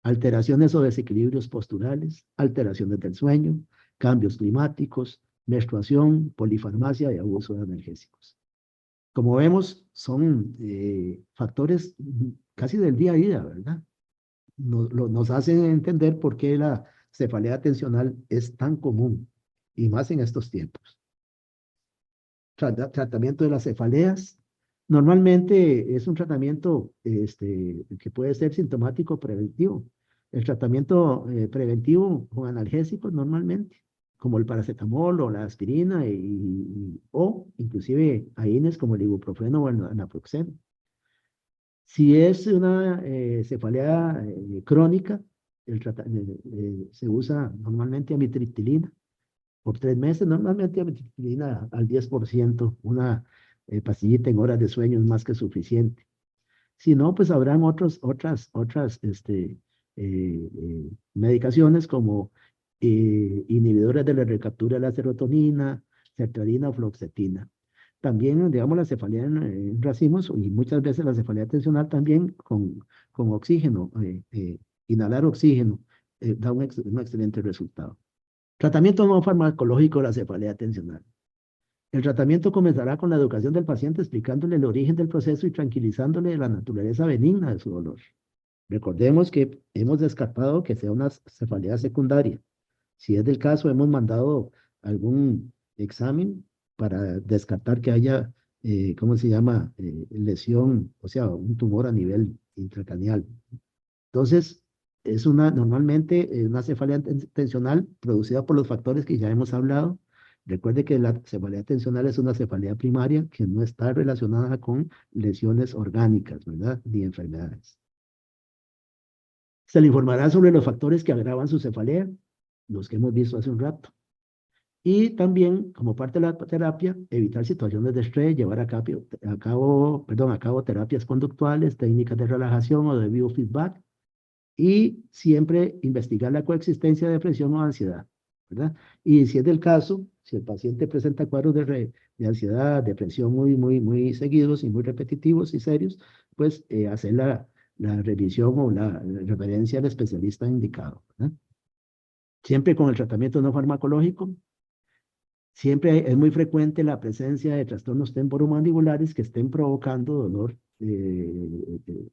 alteraciones o desequilibrios posturales, alteraciones del sueño, cambios climáticos, menstruación, polifarmacia y abuso de analgésicos. Como vemos, son factores casi del día a día, ¿verdad? Nos hacen entender por qué la cefalea tensional es tan común, y más en estos tiempos. Tratamiento de las cefaleas. Normalmente es un tratamiento que puede ser sintomático preventivo. El tratamiento preventivo con analgésicos normalmente, como el paracetamol o la aspirina o inclusive AINES como el ibuprofeno o el naproxeno. Si es una cefalea crónica, se usa normalmente amitriptilina por 3 meses, normalmente amitriptilina al 10%, una pastillita en horas de sueño es más que suficiente. Si no, pues habrán otras medicaciones como inhibidores de la recaptura de la serotonina, sertralina o fluoxetina. También, digamos, la cefalea en racimos y muchas veces la cefalea tensional también con oxígeno, inhalar oxígeno, da un excelente resultado. Tratamiento no farmacológico de la cefalea tensional. El tratamiento comenzará con la educación del paciente explicándole el origen del proceso y tranquilizándole de la naturaleza benigna de su dolor. Recordemos que hemos descartado que sea una cefalea secundaria. Si es del caso, hemos mandado algún examen para descartar que haya, ¿cómo se llama? Lesión, o sea, un tumor a nivel intracraneal. Entonces, es normalmente una cefalea tensional producida por los factores que ya hemos hablado. Recuerde que la cefalea tensional es una cefalea primaria que no está relacionada con lesiones orgánicas, ¿verdad? Ni enfermedades. Se le informará sobre los factores que agravan su cefalea, los que hemos visto hace un rato. Y también, como parte de la terapia, evitar situaciones de estrés, llevar a cabo terapias conductuales, técnicas de relajación o de biofeedback, y siempre investigar la coexistencia de depresión o ansiedad, ¿verdad? Y si es del caso, si el paciente presenta cuadros de ansiedad, depresión muy seguidos y muy repetitivos y serios, pues hacer la revisión o la referencia al especialista indicado, ¿verdad? Siempre con el tratamiento no farmacológico, siempre es muy frecuente la presencia de trastornos temporomandibulares que estén provocando dolor,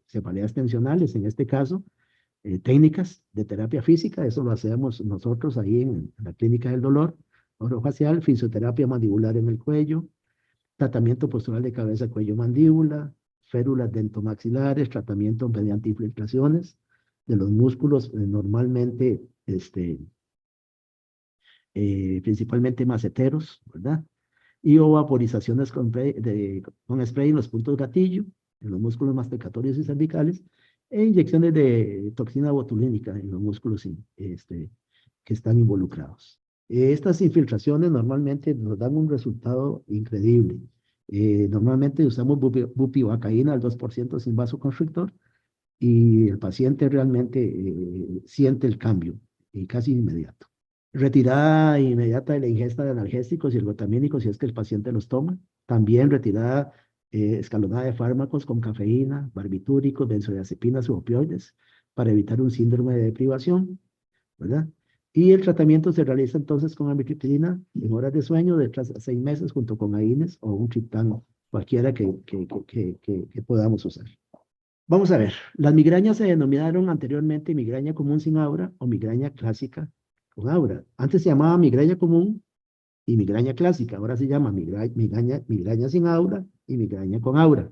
cefaleas tensionales, en este caso, técnicas de terapia física, eso lo hacemos nosotros ahí en la Clínica del Dolor Orofacial, fisioterapia mandibular en el cuello, tratamiento postural de cabeza, cuello, mandíbula, férulas dentomaxilares, tratamiento mediante infiltraciones de los músculos, normalmente, principalmente maceteros, ¿verdad? Y o vaporizaciones con spray en los puntos gatillo, en los músculos masticatorios y cervicales, e inyecciones de toxina botulínica en los músculos que están involucrados. Estas infiltraciones normalmente nos dan un resultado increíble. Normalmente usamos bupivacaína al 2% sin vasoconstrictor y el paciente realmente siente el cambio y casi inmediato. Retirada inmediata de la ingesta de analgésicos y ergotamínicos si es que el paciente los toma. También retirada escalonada de fármacos con cafeína, barbitúricos, benzodiazepinas u opioides para evitar un síndrome de deprivación, ¿verdad? Y el tratamiento se realiza entonces con amitriptilina en horas de sueño de 6 meses junto con AINES o un triptano, cualquiera que podamos usar. Vamos a ver, las migrañas se denominaron anteriormente migraña común sin aura o migraña clásica con aura. Antes se llamaba migraña común y migraña clásica, ahora se llama migraña sin aura y migraña con aura.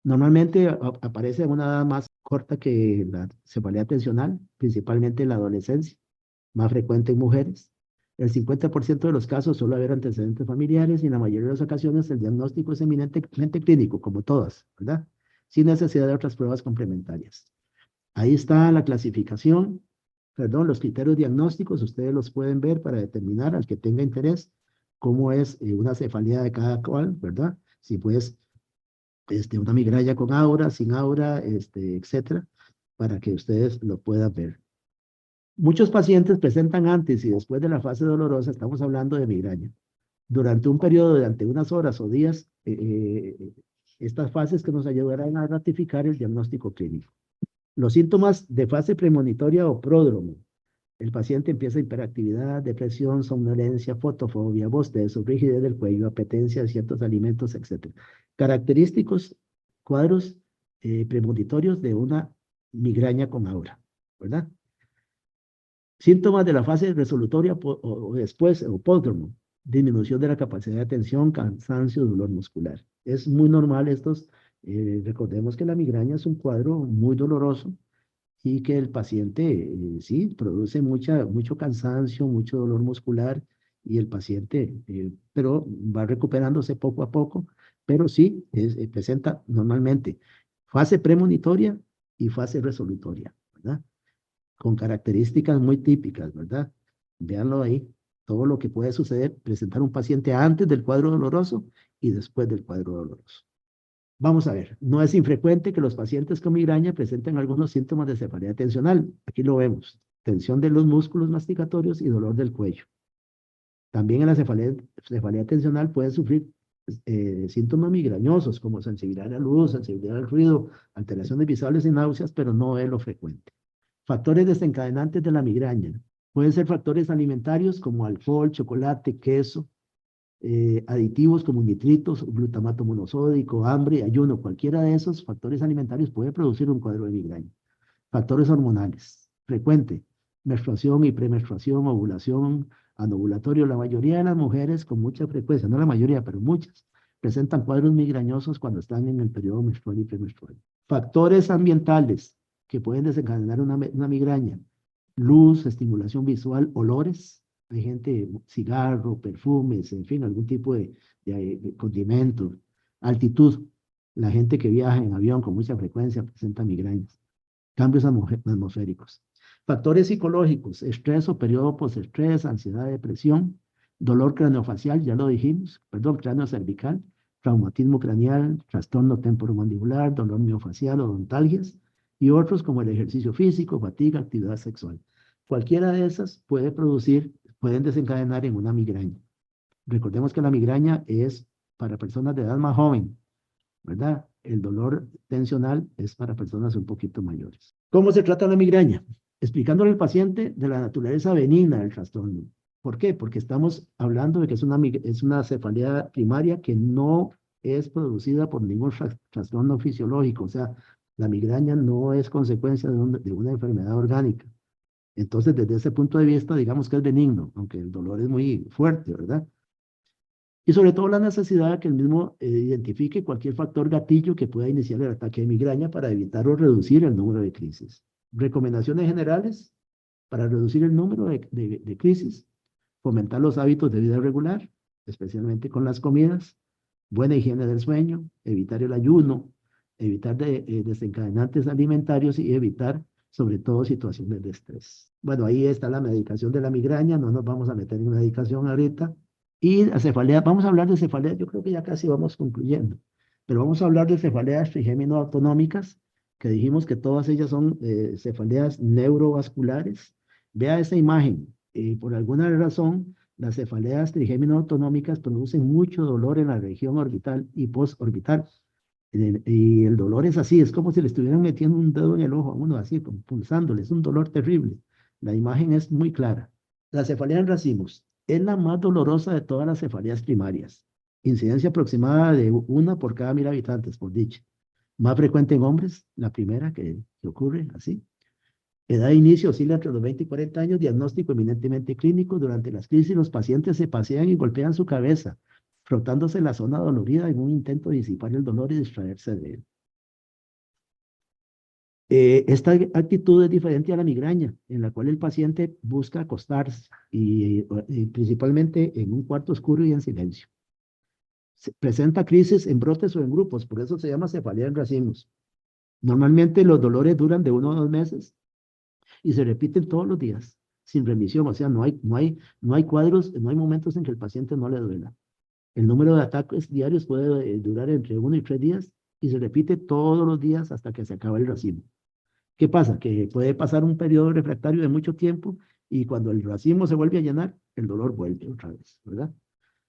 Normalmente aparece en una edad más corta que la cefalea tensional, principalmente en la adolescencia, más frecuente en mujeres. El 50% de los casos suele haber antecedentes familiares y en la mayoría de las ocasiones el diagnóstico es eminentemente clínico, como todas, ¿verdad? Sin necesidad de otras pruebas complementarias. Ahí está la clasificación. perdón, los criterios diagnósticos, ustedes los pueden ver para determinar al que tenga interés cómo es una cefalea de cada cual, ¿verdad? Si pues una migraña con aura, sin aura, etcétera, para que ustedes lo puedan ver. Muchos pacientes presentan antes y después de la fase dolorosa, estamos hablando de migraña. Durante un periodo de ante unas horas o días, estas fases que nos ayudarán a ratificar el diagnóstico clínico. Los síntomas de fase premonitoria o pródromo. El paciente empieza hiperactividad, depresión, somnolencia, fotofobia, bostezo, rigidez del cuello, apetencia de ciertos alimentos, etc. Característicos, cuadros premonitorios de una migraña con aura, ¿verdad? Síntomas de la fase resolutoria o después, o pódromo, disminución de la capacidad de atención, cansancio, dolor muscular. Es muy normal estos, recordemos que la migraña es un cuadro muy doloroso y que el paciente, sí, produce mucho cansancio, mucho dolor muscular y el paciente, pero va recuperándose poco a poco, pero sí, presenta normalmente fase premonitoria y fase resolutoria, ¿verdad? Con características muy típicas, ¿verdad? Véanlo ahí, todo lo que puede suceder, presentar un paciente antes del cuadro doloroso y después del cuadro doloroso. Vamos a ver, no es infrecuente que los pacientes con migraña presenten algunos síntomas de cefalea tensional. Aquí lo vemos, tensión de los músculos masticatorios y dolor del cuello. También en la cefalea tensional pueden sufrir síntomas migrañosos como sensibilidad a la luz, sensibilidad al ruido, alteraciones visuales y náuseas, pero no es lo frecuente. Factores desencadenantes de la migraña. Pueden ser factores alimentarios como alcohol, chocolate, queso, aditivos como nitritos, glutamato monosódico, hambre, ayuno. Cualquiera de esos factores alimentarios puede producir un cuadro de migraña. Factores hormonales. Frecuente. Menstruación y premenstruación, ovulación, anovulatorio. La mayoría de las mujeres con mucha frecuencia, no la mayoría, pero muchas, presentan cuadros migrañosos cuando están en el periodo menstrual y premenstrual. Factores ambientales que pueden desencadenar una migraña. Luz, estimulación visual, olores. Hay gente, cigarro, perfumes, en fin, algún tipo de condimento. Altitud. La gente que viaja en avión con mucha frecuencia presenta migrañas. Cambios atmosféricos. Factores psicológicos, estrés o periodo postestrés, ansiedad, depresión, dolor craneofacial, ya lo dijimos, perdón, cráneo cervical, traumatismo craneal, trastorno temporomandibular, dolor miofacial, odontalgias, y otros como el ejercicio físico, fatiga, actividad sexual. Cualquiera de esas pueden desencadenar en una migraña. Recordemos que la migraña es para personas de edad más joven, ¿verdad? El dolor tensional es para personas un poquito mayores. ¿Cómo se trata la migraña? Explicándole al paciente de la naturaleza benigna del trastorno. ¿Por qué? Porque estamos hablando de que es una cefalea primaria que no es producida por ningún trastorno fisiológico, o sea, la migraña no es consecuencia de una enfermedad orgánica. Entonces, desde ese punto de vista, digamos que es benigno, aunque el dolor es muy fuerte, ¿verdad? Y sobre todo la necesidad de que el mismo identifique cualquier factor gatillo que pueda iniciar el ataque de migraña para evitar o reducir el número de crisis. Recomendaciones generales para reducir el número de crisis: fomentar los hábitos de vida regular, especialmente con las comidas, buena higiene del sueño, evitar el ayuno, evitar desencadenantes alimentarios y evitar sobre todo situaciones de estrés. Bueno, ahí está la medicación de la migraña, no nos vamos a meter en medicación ahorita. Y la cefalea, vamos a hablar de cefaleas, yo creo que ya casi vamos concluyendo, pero vamos a hablar de cefaleas trigémino-autonómicas, que dijimos que todas ellas son cefaleas neurovasculares. Vea esa imagen, por alguna razón, las cefaleas trigémino-autonómicas producen mucho dolor en la región orbital y postorbital. Y el dolor es así, es como si le estuvieran metiendo un dedo en el ojo a uno, así, como pulsándole, es un dolor terrible. La imagen es muy clara. La cefalea en racimos es la más dolorosa de todas las cefaleas primarias. Incidencia aproximada de una por cada 1000 habitantes, por dicha. Más frecuente en hombres, la primera que ocurre así. Edad de inicio oscila entre los 20 y 40 años, diagnóstico eminentemente clínico. Durante las crisis, los pacientes se pasean y golpean su cabeza, frotándose la zona dolorida en un intento de disipar el dolor y distraerse de él. Esta actitud es diferente a la migraña, en la cual el paciente busca acostarse y principalmente en un cuarto oscuro y en silencio. Presenta crisis en brotes o en grupos, por eso se llama cefalea en racimos. Normalmente los dolores duran de 1 a 2 meses y se repiten todos los días, sin remisión. O sea, no hay cuadros, no hay momentos en que el paciente no le duela. El número de ataques diarios puede durar entre 1 y 3 días y se repite todos los días hasta que se acaba el racimo. ¿Qué pasa? Que puede pasar un periodo refractario de mucho tiempo y cuando el racimo se vuelve a llenar, el dolor vuelve otra vez, ¿verdad?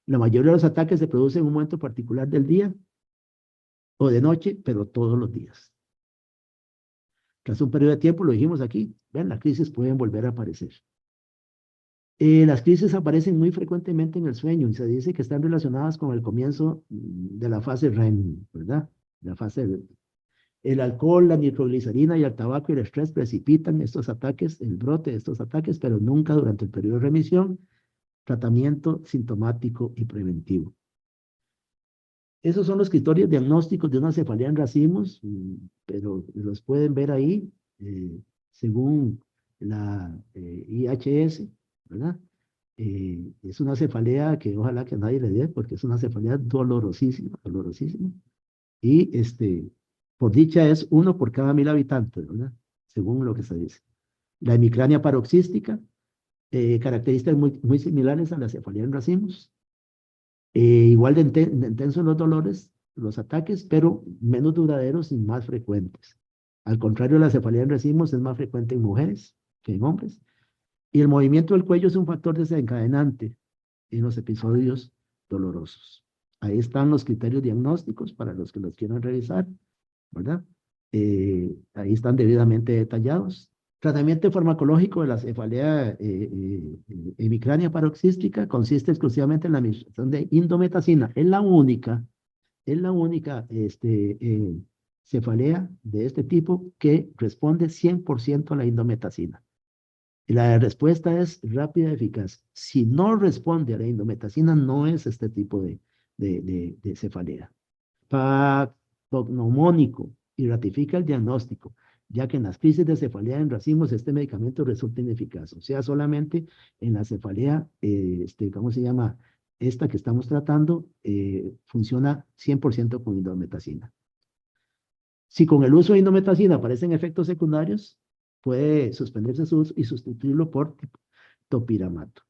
La mayoría de los ataques se producen en un momento particular del día o de noche, pero todos los días. Tras un periodo de tiempo, lo dijimos aquí, ven, las crisis pueden volver a aparecer. Las crisis aparecen muy frecuentemente en el sueño y se dice que están relacionadas con el comienzo de la fase REM, ¿verdad? La fase el alcohol, la nitroglicerina y el tabaco y el estrés precipitan estos ataques, el brote de estos ataques, pero nunca durante el periodo de remisión, tratamiento sintomático y preventivo. Esos son los criterios diagnósticos de una cefalea en racimos, pero los pueden ver ahí, según la IHS, ¿verdad? Es una cefalea que ojalá que nadie le dé, porque es una cefalea dolorosísima, dolorosísima. Y por dicha es 1 por cada 1000 habitantes, ¿verdad? Según lo que se dice. La hemicrania paroxística, características muy similares a la cefalea en racimos. Igual de intensos los dolores, los ataques, pero menos duraderos y más frecuentes. Al contrario, la cefalea en racimos es más frecuente en mujeres que en hombres. Y el movimiento del cuello es un factor desencadenante en los episodios dolorosos. Ahí están los criterios diagnósticos para los que los quieran revisar, ¿verdad? Ahí están debidamente detallados. Tratamiento farmacológico de la cefalea hemicrania paroxística consiste exclusivamente en la administración de indometacina. Es la única cefalea de este tipo que responde 100% a la indometacina. Y la respuesta es rápida y eficaz. Si no responde a la indometacina, no es este tipo de cefalea. Pacognomónico y ratifica el diagnóstico, ya que en las crisis de cefalea en racimos este medicamento resulta ineficaz. O sea, solamente en la cefalea, ¿cómo se llama? Esta que estamos tratando, funciona 100% con indometacina. Si con el uso de indometacina aparecen efectos secundarios, puede suspenderse su uso y sustituirlo por topiramato.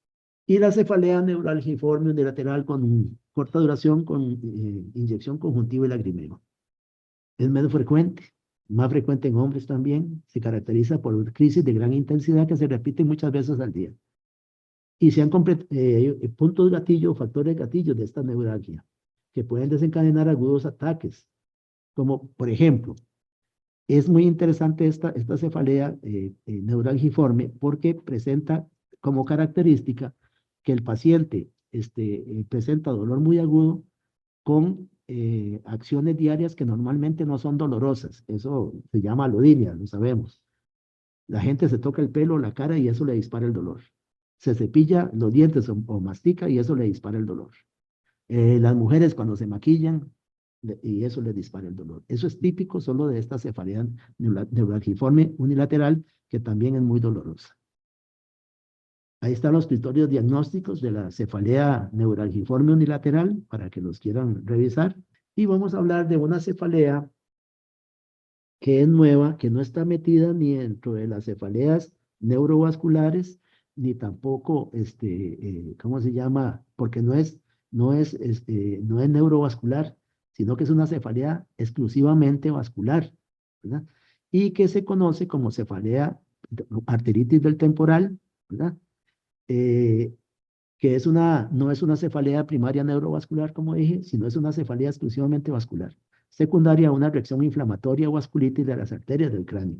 Y la cefalea neuralgiforme unilateral con corta duración con inyección conjuntiva y lagrimeo. Es menos frecuente, más frecuente en hombres también. Se caracteriza por crisis de gran intensidad que se repiten muchas veces al día. Y se han puntos gatillo o factores gatillos de esta neuralgia que pueden desencadenar agudos ataques, como por ejemplo, es muy interesante esta cefalea neuralgiforme porque presenta como característica que el paciente presenta dolor muy agudo con acciones diarias que normalmente no son dolorosas. Eso se llama alodinia, lo sabemos. La gente se toca el pelo, la cara y eso le dispara el dolor. Se cepilla los dientes o mastica y eso le dispara el dolor. Las mujeres cuando se maquillan y eso les dispara el dolor. Eso es típico solo de esta cefalea neuralgiforme unilateral que también es muy dolorosa. Ahí están los criterios diagnósticos de la cefalea neuralgiforme unilateral para que los quieran revisar. Y vamos a hablar de una cefalea que es nueva, que no está metida ni dentro de las cefaleas neurovasculares, ni tampoco, ¿cómo se llama? Porque no es neurovascular, sino que es una cefalea exclusivamente vascular, ¿verdad? Y que se conoce como cefalea arteritis del temporal, ¿verdad? Que no es una cefalea primaria neurovascular, como dije, sino es una cefalea exclusivamente vascular, secundaria a una reacción inflamatoria o vasculitis de las arterias del cráneo,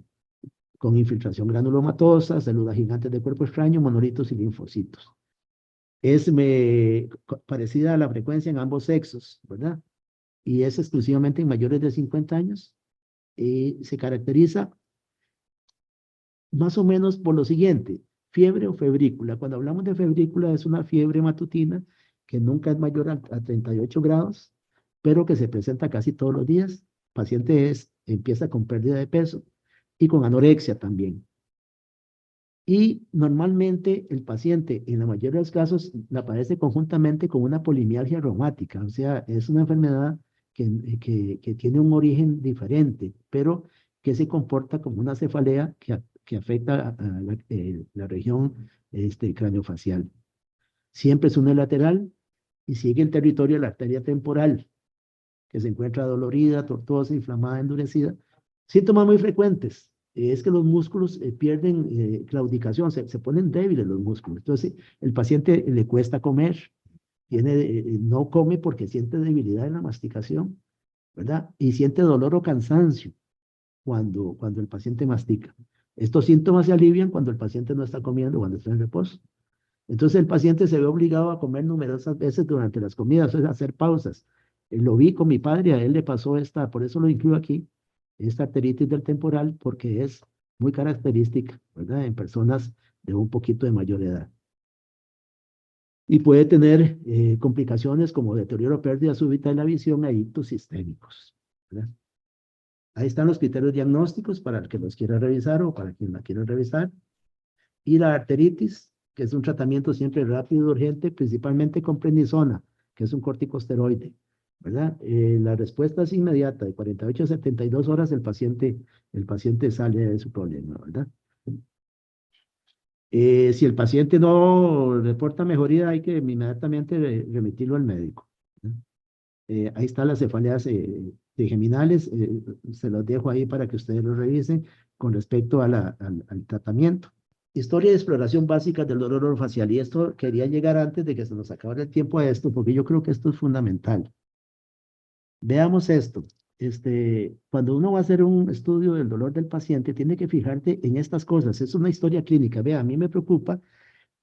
con infiltración granulomatosa, células gigantes de cuerpo extraño, monolitos y linfocitos. Es parecida a la frecuencia en ambos sexos, ¿verdad? Y es exclusivamente en mayores de 50 años. Y se caracteriza más o menos por lo siguiente: fiebre o febrícula. Cuando hablamos de febrícula es una fiebre matutina que nunca es mayor a 38 grados, pero que se presenta casi todos los días. El paciente empieza con pérdida de peso y con anorexia también. Y normalmente el paciente, en la mayoría de los casos, la padece conjuntamente con una polimialgia reumática. O sea, es una enfermedad que tiene un origen diferente, pero que se comporta como una cefalea que afecta a la región craneofacial. Siempre es unilateral y sigue el territorio de la arteria temporal, que se encuentra dolorida, tortuosa, inflamada, endurecida. Síntomas muy frecuentes es que los músculos pierden claudicación, se ponen débiles los músculos. Entonces, el paciente le cuesta comer, no come porque siente debilidad en la masticación, ¿verdad? Y siente dolor o cansancio cuando el paciente mastica. Estos síntomas se alivian cuando el paciente no está comiendo, cuando está en reposo. Entonces el paciente se ve obligado a comer numerosas veces durante las comidas, o sea, hacer pausas. Lo vi con mi padre, a él le pasó por eso lo incluyo aquí, esta arteritis del temporal, porque es muy característica, ¿verdad? En personas de un poquito de mayor edad. Y puede tener complicaciones como deterioro, pérdida súbita de la visión e ictus sistémicos, ¿verdad? Ahí están los criterios diagnósticos para el que los quiera revisar o para quien la quiera revisar. Y la arteritis, que es un tratamiento siempre rápido y urgente, principalmente con prednisona, que es un corticosteroide, ¿verdad? La respuesta es inmediata, de 48 a 72 horas el paciente sale de su problema, ¿verdad? Si el paciente no reporta mejoría, hay que inmediatamente remitirlo al médico, ¿verdad? Ahí están las cefaleas trigeminales, se los dejo ahí para que ustedes lo revisen con respecto al tratamiento. Historia de exploración básica del dolor orofacial. Y esto quería llegar antes de que se nos acabara el tiempo a esto, porque yo creo que esto es fundamental. Veamos esto. Cuando uno va a hacer un estudio del dolor del paciente, tiene que fijarte en estas cosas. Es una historia clínica. Vea, a mí me preocupa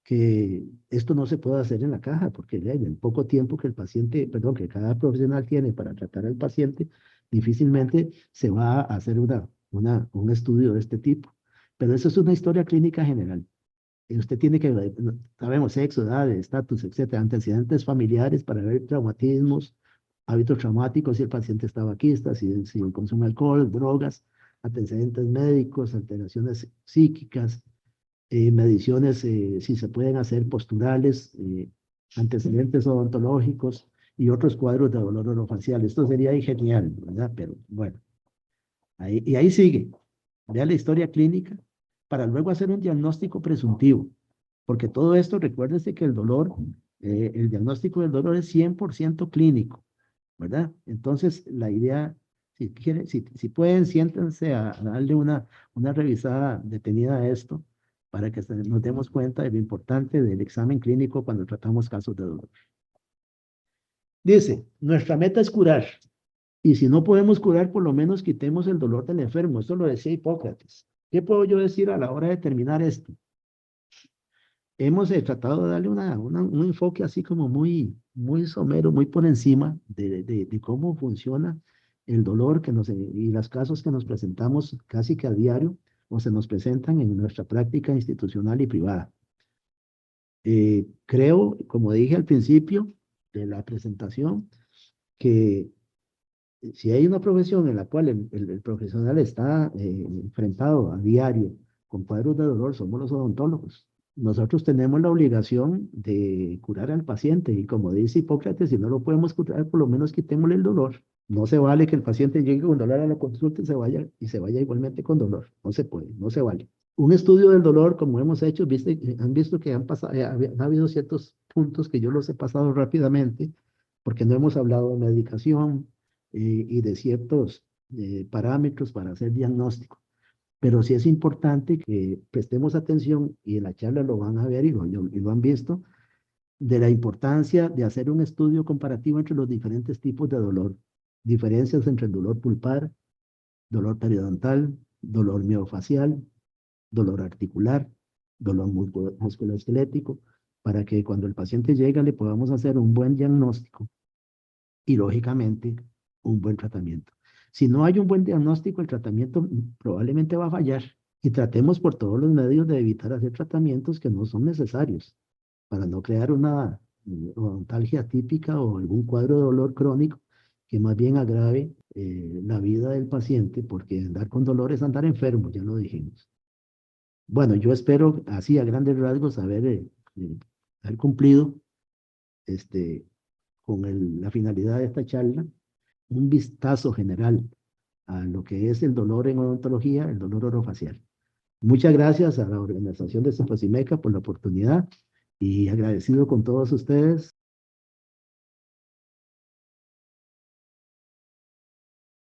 que esto no se pueda hacer en la caja, porque en el poco tiempo que el paciente, perdón, que cada profesional tiene para tratar al paciente, difícilmente se va a hacer un estudio de este tipo. Pero eso es una historia clínica general. Y usted tiene que, sabemos, sexo, edad, estatus, etcétera, antecedentes familiares para ver traumatismos, hábitos traumáticos, si el paciente es tabaquista, si consume alcohol, drogas, antecedentes médicos, alteraciones psíquicas, mediciones, si se pueden hacer posturales, antecedentes odontológicos y otros cuadros de dolor orofacial. Esto sería ahí genial, ¿verdad? Pero bueno, ahí sigue. Vea la historia clínica para luego hacer un diagnóstico presuntivo, porque todo esto, recuérdese que el diagnóstico del dolor es 100% clínico, ¿verdad? Entonces, la idea, si pueden, siéntense a darle una revisada detenida a esto para que nos demos cuenta de lo importante del examen clínico cuando tratamos casos de dolor. Dice, nuestra meta es curar, y si no podemos curar, por lo menos quitemos el dolor del enfermo. Esto lo decía Hipócrates. ¿Qué puedo yo decir a la hora de terminar esto? Hemos tratado de darle un enfoque así como muy somero, muy por encima de cómo funciona el dolor y los casos que nos presentamos casi que a diario o se nos presentan en nuestra práctica institucional y privada. Creo, como dije al principio de la presentación, que si hay una profesión en la cual el profesional está enfrentado a diario con cuadros de dolor, somos los odontólogos. Nosotros tenemos la obligación de curar al paciente y como dice Hipócrates, si no lo podemos curar, por lo menos quitémosle el dolor. No se vale que el paciente llegue con dolor a la consulta y se vaya igualmente con dolor. No se puede, no se vale. Un estudio del dolor, como hemos hecho, han visto que ha habido ciertos puntos que yo los he pasado rápidamente, porque no hemos hablado de medicación y de ciertos parámetros para hacer diagnóstico. Pero sí es importante que prestemos atención, y en la charla lo van a ver y lo han visto, de la importancia de hacer un estudio comparativo entre los diferentes tipos de dolor. Diferencias entre el dolor pulpar, dolor periodontal, dolor miofacial, dolor articular, dolor musculoesquelético, para que cuando el paciente llega le podamos hacer un buen diagnóstico y, lógicamente, un buen tratamiento. Si no hay un buen diagnóstico, el tratamiento probablemente va a fallar y tratemos por todos los medios de evitar hacer tratamientos que no son necesarios para no crear una odontalgia típica o algún cuadro de dolor crónico que más bien agrave la vida del paciente, porque andar con dolor es andar enfermo, ya lo dijimos. Bueno, yo espero así a grandes rasgos haber cumplido este, con la finalidad de esta charla, un vistazo general a lo que es el dolor en odontología, el dolor orofacial. Muchas gracias a la organización de Cepasimeca por la oportunidad y agradecido con todos ustedes